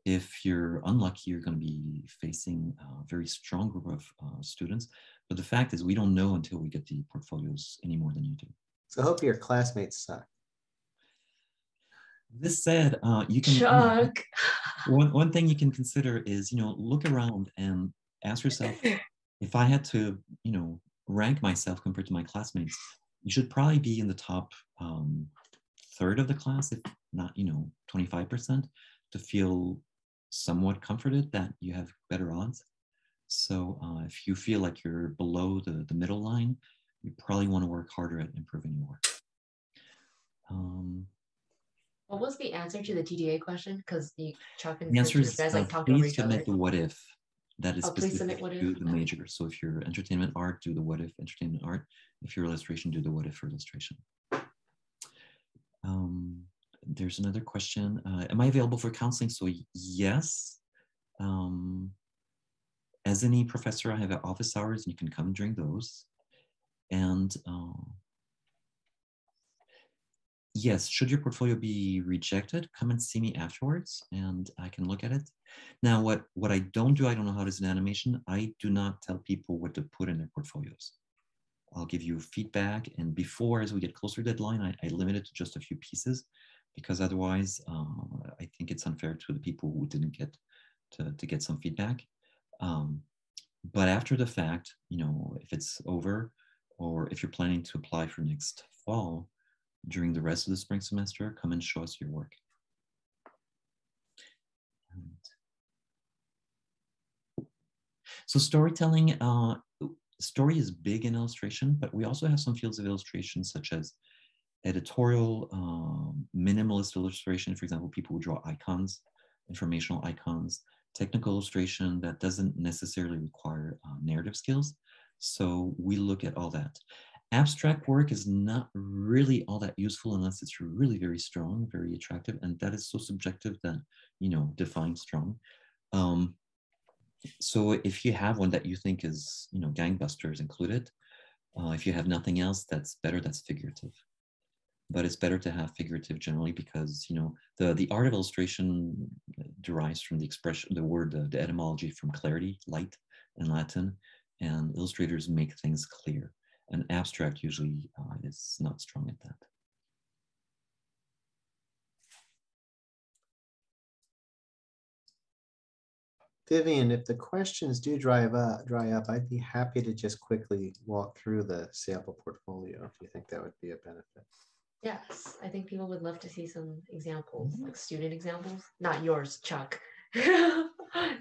B: If you're unlucky, you're going to be facing a very strong group of students. But the fact is, we don't know until we get the portfolios any more than you do.
A: So I hope your classmates suck.
B: This said, you can.
C: Chuck.
B: One thing you can consider is, look around and ask yourself, if I had to, rank myself compared to my classmates, you should probably be in the top third of the class, if not, 25%, to feel somewhat comforted that you have better odds. So if you feel like you're below the middle line, you probably want to work harder at improving your work.
C: What was the answer to the TDA question? Because Chuck and
B: the answer is,
C: you guys talked over
B: please
C: each other.
B: submit the what if. That is specific to the
C: Okay.
B: major. So if you're entertainment art, do the what if entertainment art. If you're illustration, do the what if for illustration. There's another question. Am I available for counseling? So yes. As any professor, I have office hours and you can come during those. And yes, should your portfolio be rejected, come and see me afterwards and I can look at it. Now, what I don't know how to do in animation, I do not tell people what to put in their portfolios. I'll give you feedback, and before, as we get closer to deadline, I limit it to just a few pieces, because otherwise I think it's unfair to the people who didn't get to get some feedback. But after the fact, if it's over, or if you're planning to apply for next fall, during the rest of the spring semester, come and show us your work. So storytelling, story is big in illustration, but we also have some fields of illustration such as editorial, minimalist illustration, for example, people who draw icons, informational icons, technical illustration that doesn't necessarily require narrative skills. So we look at all that. Abstract work is not really all that useful unless it's really very strong, very attractive, and that is so subjective that, define strong. So if you have one that you think is, gangbusters, include it. If you have nothing else that's better, that's figurative. But it's better to have figurative generally because, the art of illustration derives from the expression, the word, the etymology from clarity, light in Latin, and illustrators make things clear. An abstract usually is not strong at that.
A: Vivian, if the questions do dry up, I'd be happy to just quickly walk through the sample portfolio if you think that would be a benefit.
C: Yes, I think people would love to see some examples, like student examples. Not yours, Chuck.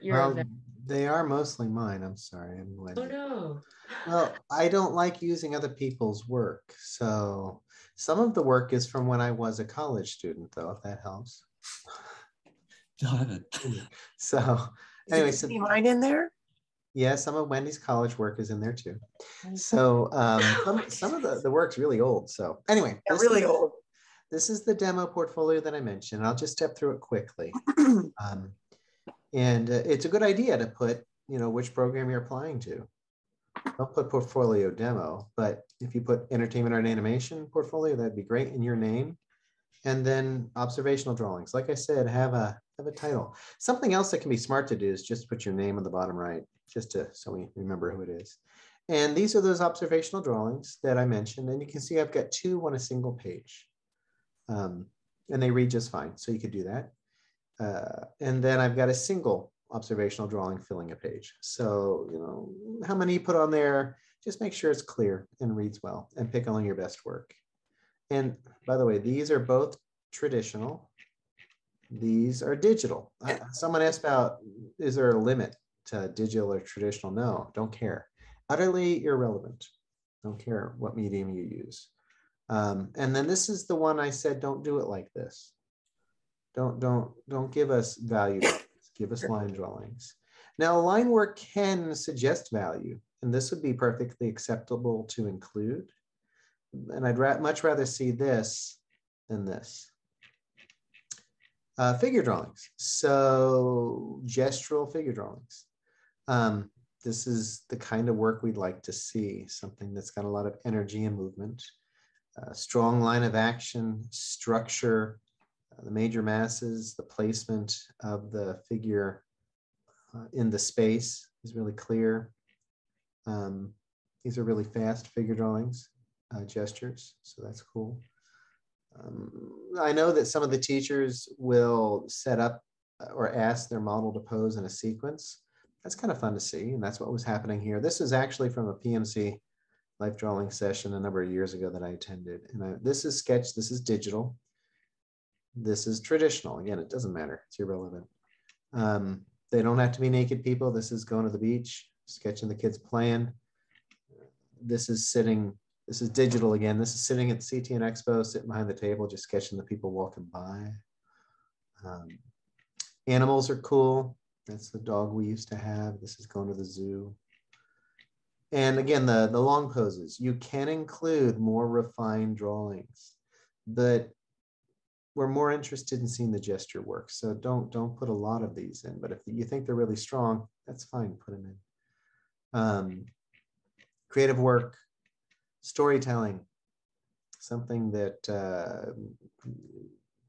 A: Well, they are mostly mine. I'm sorry.
C: Oh no.
A: Well, I don't like using other people's work. So some of the work is from when I was a college student, though, if that helps.
B: Got it.
A: So anyway, so
D: mine in there?
A: Yeah, some of Wendy's college work is in there too. So some of the work's really old. So anyway,
D: really old.
A: This is the demo portfolio that I mentioned. I'll just step through it quickly. And it's a good idea to put, which program you're applying to. Don't put portfolio demo, but if you put entertainment art and animation portfolio, that'd be great, in your name. And then observational drawings. Like I said, have a title. Something else that can be smart to do is just put your name on the bottom right, so we remember who it is. And these are those observational drawings that I mentioned. And you can see I've got two on a single page. And they read just fine, so you could do that. And then I've got a single observational drawing filling a page. So, how many you put on there, just make sure it's clear and reads well, and pick only your best work. And by the way, these are both traditional. These are digital. Someone asked about, is there a limit to digital or traditional? No, don't care. Utterly irrelevant. Don't care what medium you use. And then this is the one I said, don't do it like this. Don't give us value. Give us line drawings. Now, line work can suggest value, and this would be perfectly acceptable to include. And I'd much rather see this than this. Figure drawings. So gestural figure drawings. this is the kind of work we'd like to see, something that's got a lot of energy and movement, strong line of action, structure, the major masses, the placement of the figure in the space is really clear. These are really fast figure drawings, gestures, so that's cool. I know that some of the teachers will set up or ask their model to pose in a sequence. That's kind of fun to see, and that's what was happening here. This is actually from a PMC life drawing session a number of years ago that I attended. And this is sketch, this is digital. This is traditional. Again, it doesn't matter, it's irrelevant. They don't have to be naked people. This is going to the beach, sketching the kids playing. This is sitting, this is digital again. This is sitting at the CTN Expo, sitting behind the table, just sketching the people walking by. Animals are cool. That's the dog we used to have. This is going to the zoo. And again, the long poses, you can include more refined drawings, but we're more interested in seeing the gesture work. So don't put a lot of these in, but if you think they're really strong, that's fine, put them in. Creative work, storytelling, something that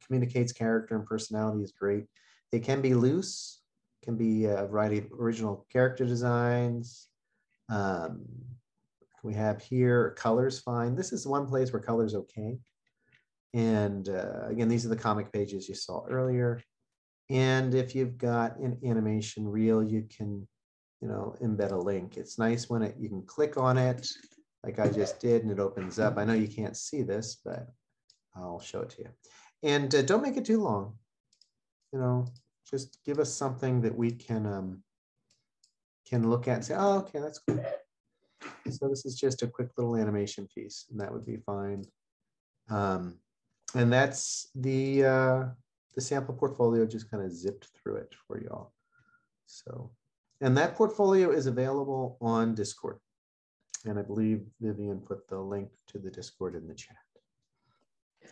A: communicates character and personality is great. They can be loose, can be a variety of original character designs. We have here colors fine. This is one place where color's okay. And again, these are the comic pages you saw earlier. And if you've got an animation reel, you can, embed a link. It's nice when you can click on it, like I just did, and it opens up. I know you can't see this, but I'll show it to you. And don't make it too long. Just give us something that we can look at and say, oh, okay, that's cool. So this is just a quick little animation piece, and that would be fine. And that's the sample portfolio, just kind of zipped through it for y'all. So, and that portfolio is available on Discord. And I believe Vivian put the link to the Discord in the chat.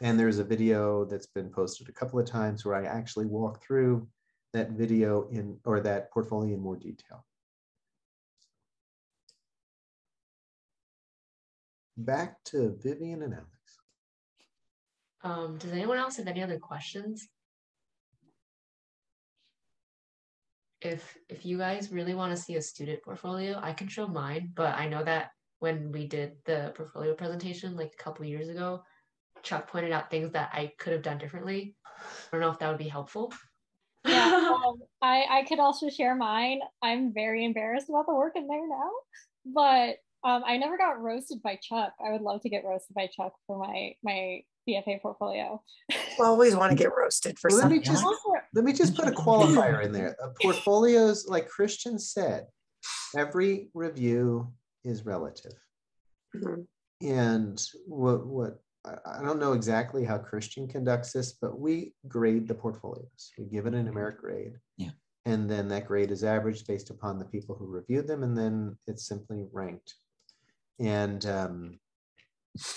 A: And there's a video that's been posted a couple of times where I actually walk through that video or that portfolio in more detail. Back to Vivian and Alex.
C: Does anyone else have any other questions? If you guys really want to see a student portfolio, I can show mine, but I know that when we did the portfolio presentation like a couple years ago, Chuck pointed out things that I could have done differently. I don't know if that would be helpful.
D: Yeah, I could also share mine. I'm very embarrassed about the work in there now, but I never got roasted by Chuck. I would love to get roasted by Chuck for my BFA portfolio.
E: I always want to get roasted for something.
A: Let me just put a qualifier in there. Portfolios, like Christian said, every review is relative. Mm-hmm. And what I don't know exactly how Christian conducts this, but we grade the portfolios. We give it a numeric grade. Yeah. And then that grade is averaged based upon the people who reviewed them, and then it's simply ranked. And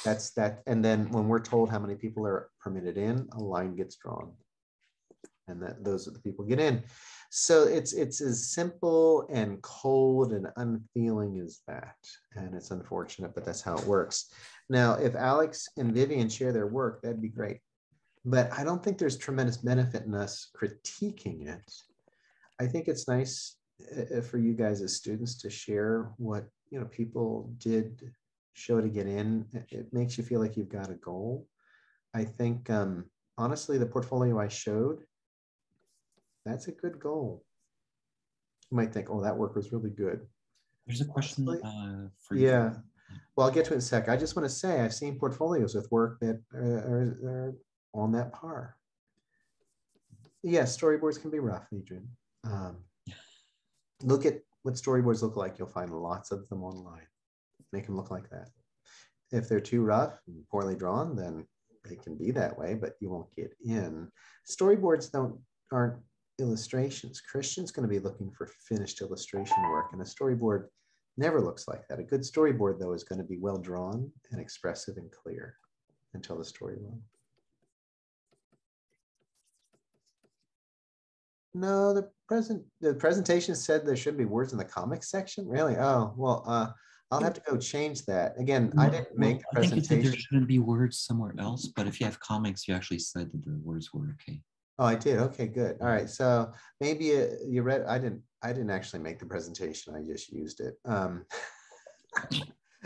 A: that's that. And then when we're told how many people are permitted in, a line gets drawn. And those are the people get in. So it's as simple and cold and unfeeling as that. And it's unfortunate, but that's how it works. Now, if Alex and Vivian share their work, that'd be great. But I don't think there's tremendous benefit in us critiquing it. I think it's nice for you guys as students to share what people did show to get in. It makes you feel like you've got a goal. I think, honestly, the portfolio I showed, that's a good goal. You might think, oh, that work was really good.
B: There's a question for
A: you. Yeah. Well, I'll get to it in a sec. I just want to say I've seen portfolios with work that are on that par. Yes, storyboards can be rough, Adrian. Look at what storyboards look like. You'll find lots of them online. Make them look like that. If they're too rough and poorly drawn, then they can be that way, but you won't get in. Storyboards aren't illustrations. Christian's going to be looking for finished illustration work, and a storyboard never looks like that. A good storyboard, though, is going to be well drawn and expressive and clear and tell the story well. No, the presentation said there should be words in the comics section. Really? Oh, well, I'll have to go change that. Again, I didn't make the
B: I think you said there
A: presentation.
B: shouldn't be words somewhere else, but if you have comics, you actually said that the words were okay.
A: Oh, I did. Okay, good. All right. So maybe you read. I didn't actually make the presentation. I just used it.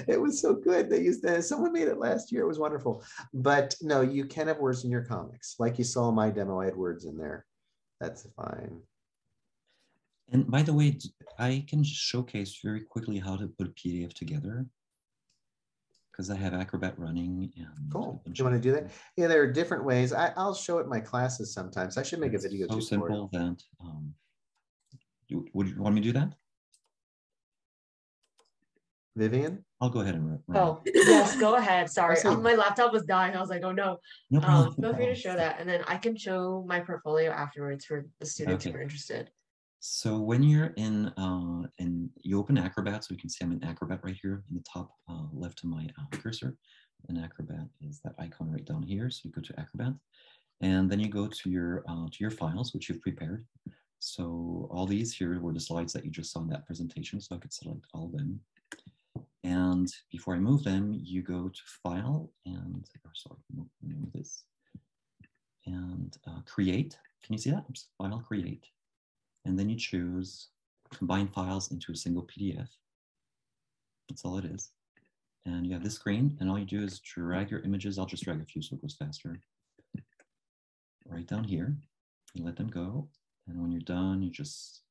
A: It was so good. They used that. Someone made it last year. It was wonderful. But no, you can have words in your comics. Like you saw in my demo, I had words in there. That's fine.
B: And by the way, I can showcase very quickly how to put a PDF together because I have Acrobat running. And
A: cool. You want to do that? Yeah, there are different ways. I'll show it in my classes sometimes. I should make a video
B: so
A: tutorial.
B: Simple that would you want me to do that?
A: Vivian?
B: I'll go ahead and run.
C: Oh, yes, go ahead. Sorry.
A: Awesome.
C: My laptop was dying. I was like, oh no.
B: No problem.
C: Feel free to show that. And then I can show my portfolio afterwards for the students who are interested.
B: So when you're in you open Acrobat, so you can see I'm in Acrobat right here in the top left of my cursor. And Acrobat is that icon right down here. So you go to Acrobat, and then you go to your files, which you've prepared. So all these here were the slides that you just saw in that presentation. So I could select all of them. And before I move them, you go to File and move this and Create. Can you see that? File, Create. And then you choose Combine Files into a single PDF. That's all it is. And you have this screen, and all you do is drag your images. I'll just drag a few so it goes faster. Right down here, you let them go. And when you're done, you just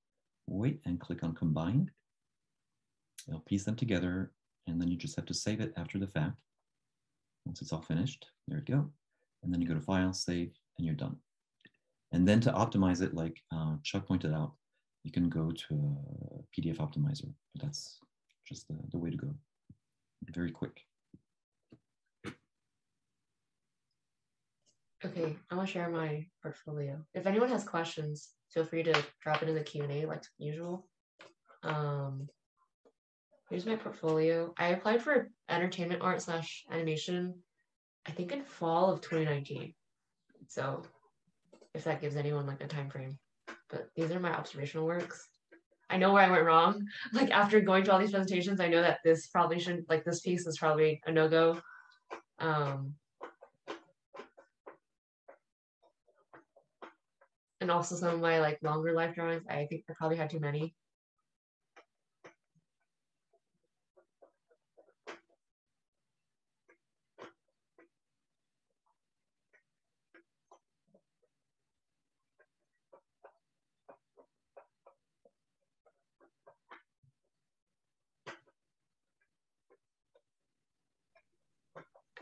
B: wait and click on Combine. It'll piece them together, and then you just have to save it after the fact. Once it's all finished, there you go. And then you go to File, Save, and you're done. And then to optimize it, like Chuck pointed out, you can go to a PDF optimizer. But that's just the way to go. Very quick.
C: Okay, I'm gonna share my portfolio. If anyone has questions, feel free to drop it in the Q&A like usual. Here's my portfolio. I applied for entertainment art / animation, I think in fall of 2019. So if that gives anyone like a time frame. But these are my observational works. I know where I went wrong. Like after going to all these presentations, I know that this probably shouldn't, like this piece is probably a no-go. And also some of my like longer life drawings, I think I probably had too many.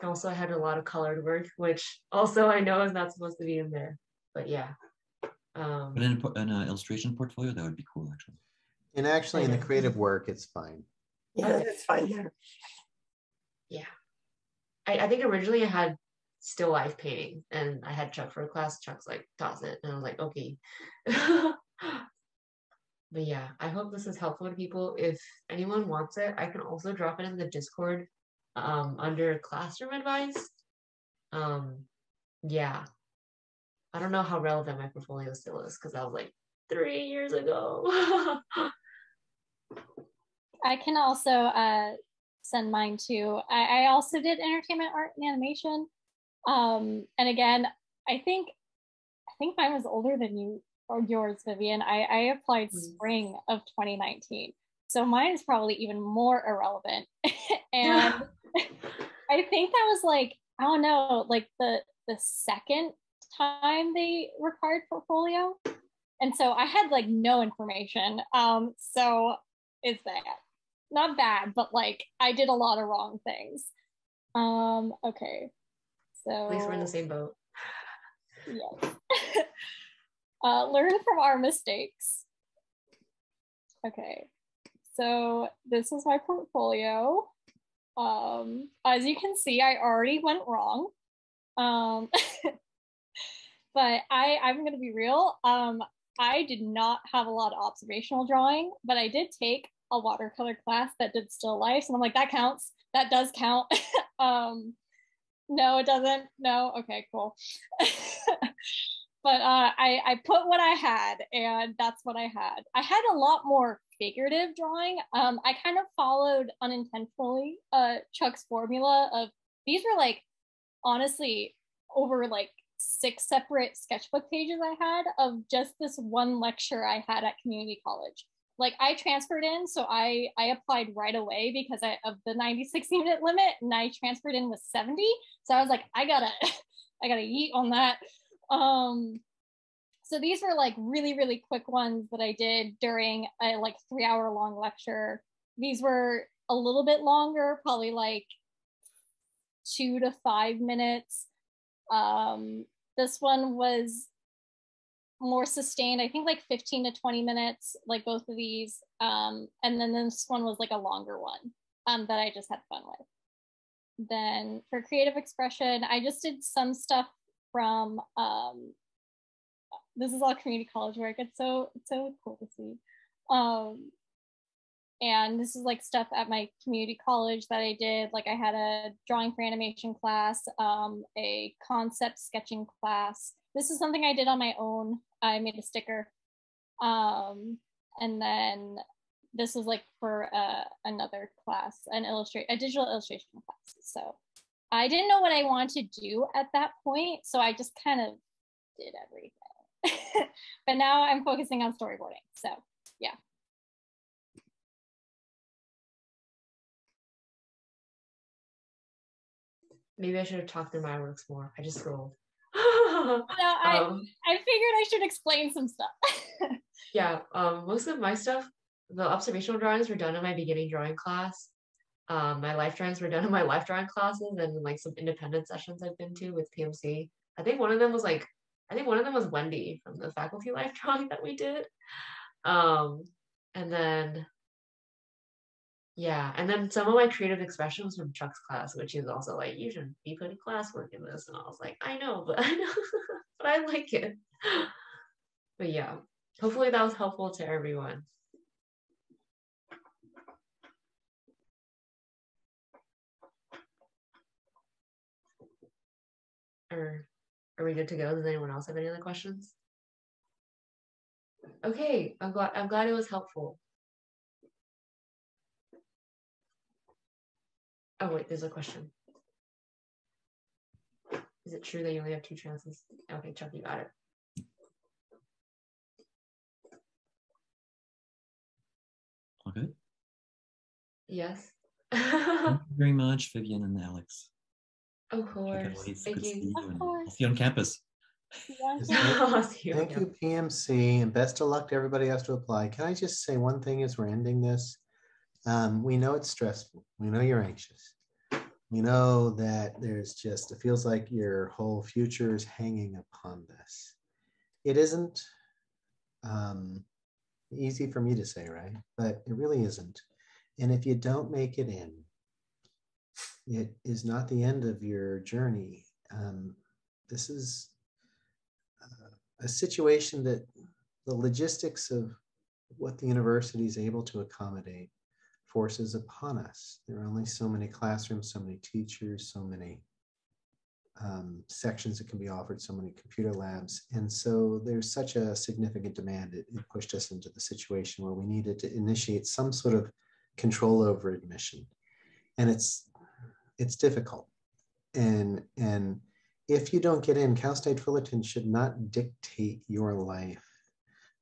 C: Also, I had a lot of colored work, which also I know is not supposed to be in there. But yeah.
B: But in an illustration portfolio, that would be cool, actually.
A: And actually, in the creative work, it's fine.
E: Yeah, it's fine there.
C: Yeah. I think originally I had still life painting, and I had Chuck for a class. Chuck's like, toss it. And I was like, okay. But yeah, I hope this is helpful to people. If anyone wants it, I can also drop it in the Discord under classroom advice. Yeah. I don't know how relevant my portfolio still is because that was like 3 years ago.
D: I can also send mine too. I also did entertainment art and animation. And again, I think mine was older than you or yours, Vivian. I applied spring of 2019. So mine is probably even more irrelevant. And I think that was like, I don't know, like the second time they required portfolio. And so I had like no information. So it's bad. Not bad, but like I did a lot of wrong things. Okay. So
C: at least we're in the same boat.
D: Yes. Learn from our mistakes. Okay. So this is my portfolio. As you can see, I already went wrong. But I'm gonna be real. I did not have a lot of observational drawing, but I did take a watercolor class that did still lifes, and I'm like, that counts. That does count. No, it doesn't. No, okay, cool. but I put what I had, and that's what I had. I had a lot more figurative drawing. I kind of followed unintentionally Chuck's formula of, these were like, honestly, over like 6 separate sketchbook pages I had of just this one lecture I had at community college. Like I transferred in, so I applied right away because of the 96 unit limit, and I transferred in with 70. So I was like, I gotta yeet on that. So these were like really quick ones that I did during a like 3-hour long lecture. These were a little bit longer, probably like 2 to 5 minutes. This one was more sustained, I think like 15 to 20 minutes, like both of these. And then this one was like a longer one that I just had fun with. Then for creative expression, I just did some stuff from, this is all community college work. It's so cool to see. And this is like stuff at my community college that I did. Like I had a drawing for animation class, a concept sketching class. This is something I did on my own. I made a sticker. And then this was like for another class, a digital illustration class. So I didn't know what I wanted to do at that point. So I just kind of did everything. But now I'm focusing on storyboarding. So yeah.
C: Maybe I should have talked through my works more. I just scrolled.
D: I figured I should explain some stuff.
C: Yeah, most of my stuff, the observational drawings were done in my beginning drawing class. My life drawings were done in my life drawing classes, and like some independent sessions I've been to with PMC. I think one of them was Wendy from the faculty life drawing that we did. And then yeah, and then some of my creative expression was from Chuck's class, which is also like, you shouldn't be putting classwork in this. And I was like, I know, but I like it. But yeah, hopefully that was helpful to everyone. Are we good to go? Does anyone else have any other questions? Okay, I'm glad it was helpful. Oh wait, there's a question. Is it true that you only have 2 chances? Okay, Chuck, you got it.
B: All good?
C: Yes.
B: Thank you very much, Vivian and Alex.
C: Of course. Thank you.
B: I'll see you on campus.
A: Thank you, PMC, and best of luck to everybody who has to apply. Can I just say one thing as we're ending this? We know it's stressful. We know you're anxious. We know that it feels like your whole future is hanging upon this. It isn't easy for me to say, right? But it really isn't. And if you don't make it in, it is not the end of your journey. This is a situation that the logistics of what the university is able to accommodate forces upon us. There are only so many classrooms, so many teachers, so many sections that can be offered, so many computer labs. And so there's such a significant demand. It pushed us into the situation where we needed to initiate some sort of control over admission. And it's difficult. And if you don't get in, Cal State Fullerton should not dictate your life.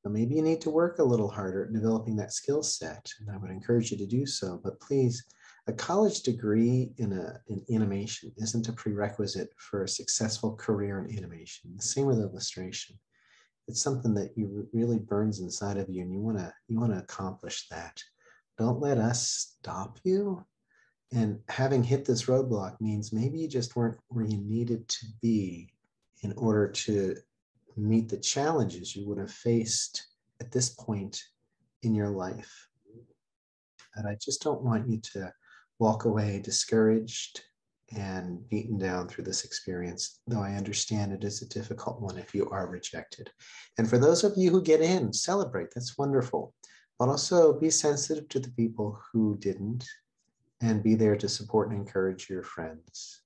A: Now, maybe you need to work a little harder at developing that skill set, and I would encourage you to do so. But please, a college degree in animation isn't a prerequisite for a successful career in animation. The same with illustration. It's something that really burns inside of you, and you want to accomplish that. Don't let us stop you. And having hit this roadblock means maybe you just weren't where you needed to be in order to meet the challenges you would have faced at this point in your life. And I just don't want you to walk away discouraged and beaten down through this experience, though I understand it is a difficult one if you are rejected. And for those of you who get in, celebrate. That's wonderful. But also be sensitive to the people who didn't, and be there to support and encourage your friends.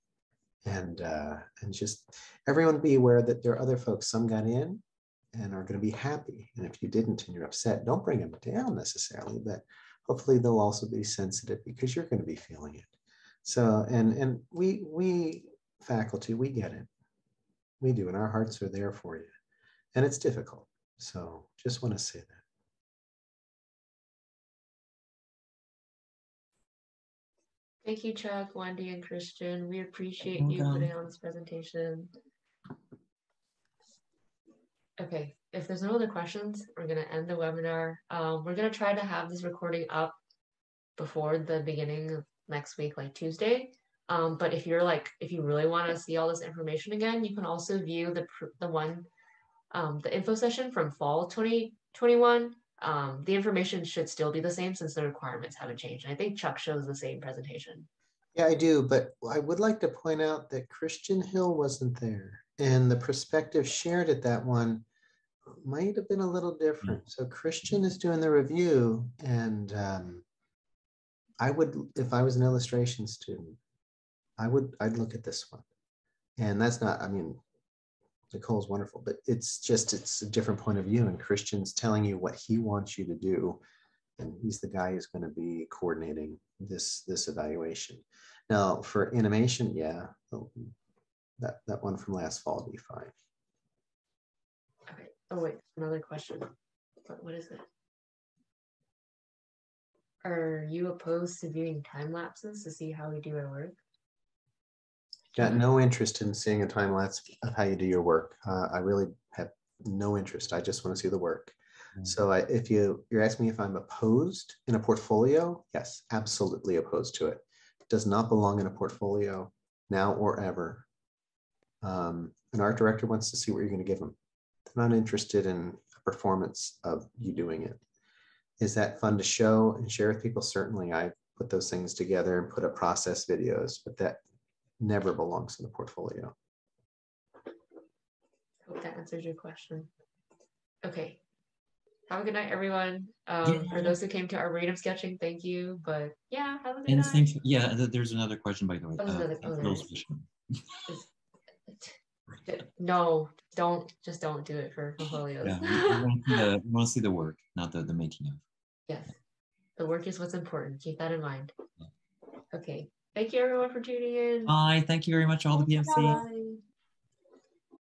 A: And just everyone be aware that there are other folks, some got in and are going to be happy. And if you didn't and you're upset, don't bring them down necessarily, but hopefully they'll also be sensitive because you're going to be feeling it. So, and we faculty, we get it. We do, and our hearts are there for you. And it's difficult. So just want to say that.
C: Thank you, Chuck, Wendy, and Christian. We appreciate you putting on this presentation. Okay, if there's no other questions, we're going to end the webinar. We're going to try to have this recording up before the beginning of next week, like Tuesday. But if you really want to see all this information again, you can also view the info session from fall 2021. The information should still be the same since the requirements haven't changed. And I think Chuck shows the same presentation.
A: Yeah, I do, but I would like to point out that Christian Hill wasn't there, and the perspective shared at that one might have been a little different. So Christian is doing the review, and I would, if I was an illustration student, I'd look at this one. And that's not, I mean, Nicole's wonderful, but it's a different point of view, and Christian's telling you what he wants you to do. And he's the guy who's going to be coordinating this evaluation. Now for animation, yeah, that one from last fall will be fine.
C: Okay. Oh wait, another question. What is it? Are you opposed to viewing time lapses to see how we do our work?
A: Got no interest in seeing a time lapse of how you do your work. I really have no interest. I just want to see the work. So if you're asking me if I'm opposed in a portfolio, yes, absolutely opposed to it. It does not belong in a portfolio now or ever. An art director wants to see what you're going to give them. They're not interested in a performance of you doing it. Is that fun to show and share with people? Certainly, I put those things together and put up process videos, but that never belongs in the portfolio.
C: Hope that answers your question. Okay. Have a good night, everyone. For those who came to our random sketching, thank you. But yeah, have a good night.
B: There's another question, by the way.
C: No, don't do it for portfolios.
B: Yeah, we want to see the work, not the making of.
C: Yes, the work is what's important. Keep that in mind. Okay, thank you everyone for tuning in.
B: Bye. Thank you very much, all the BMC.
C: Bye.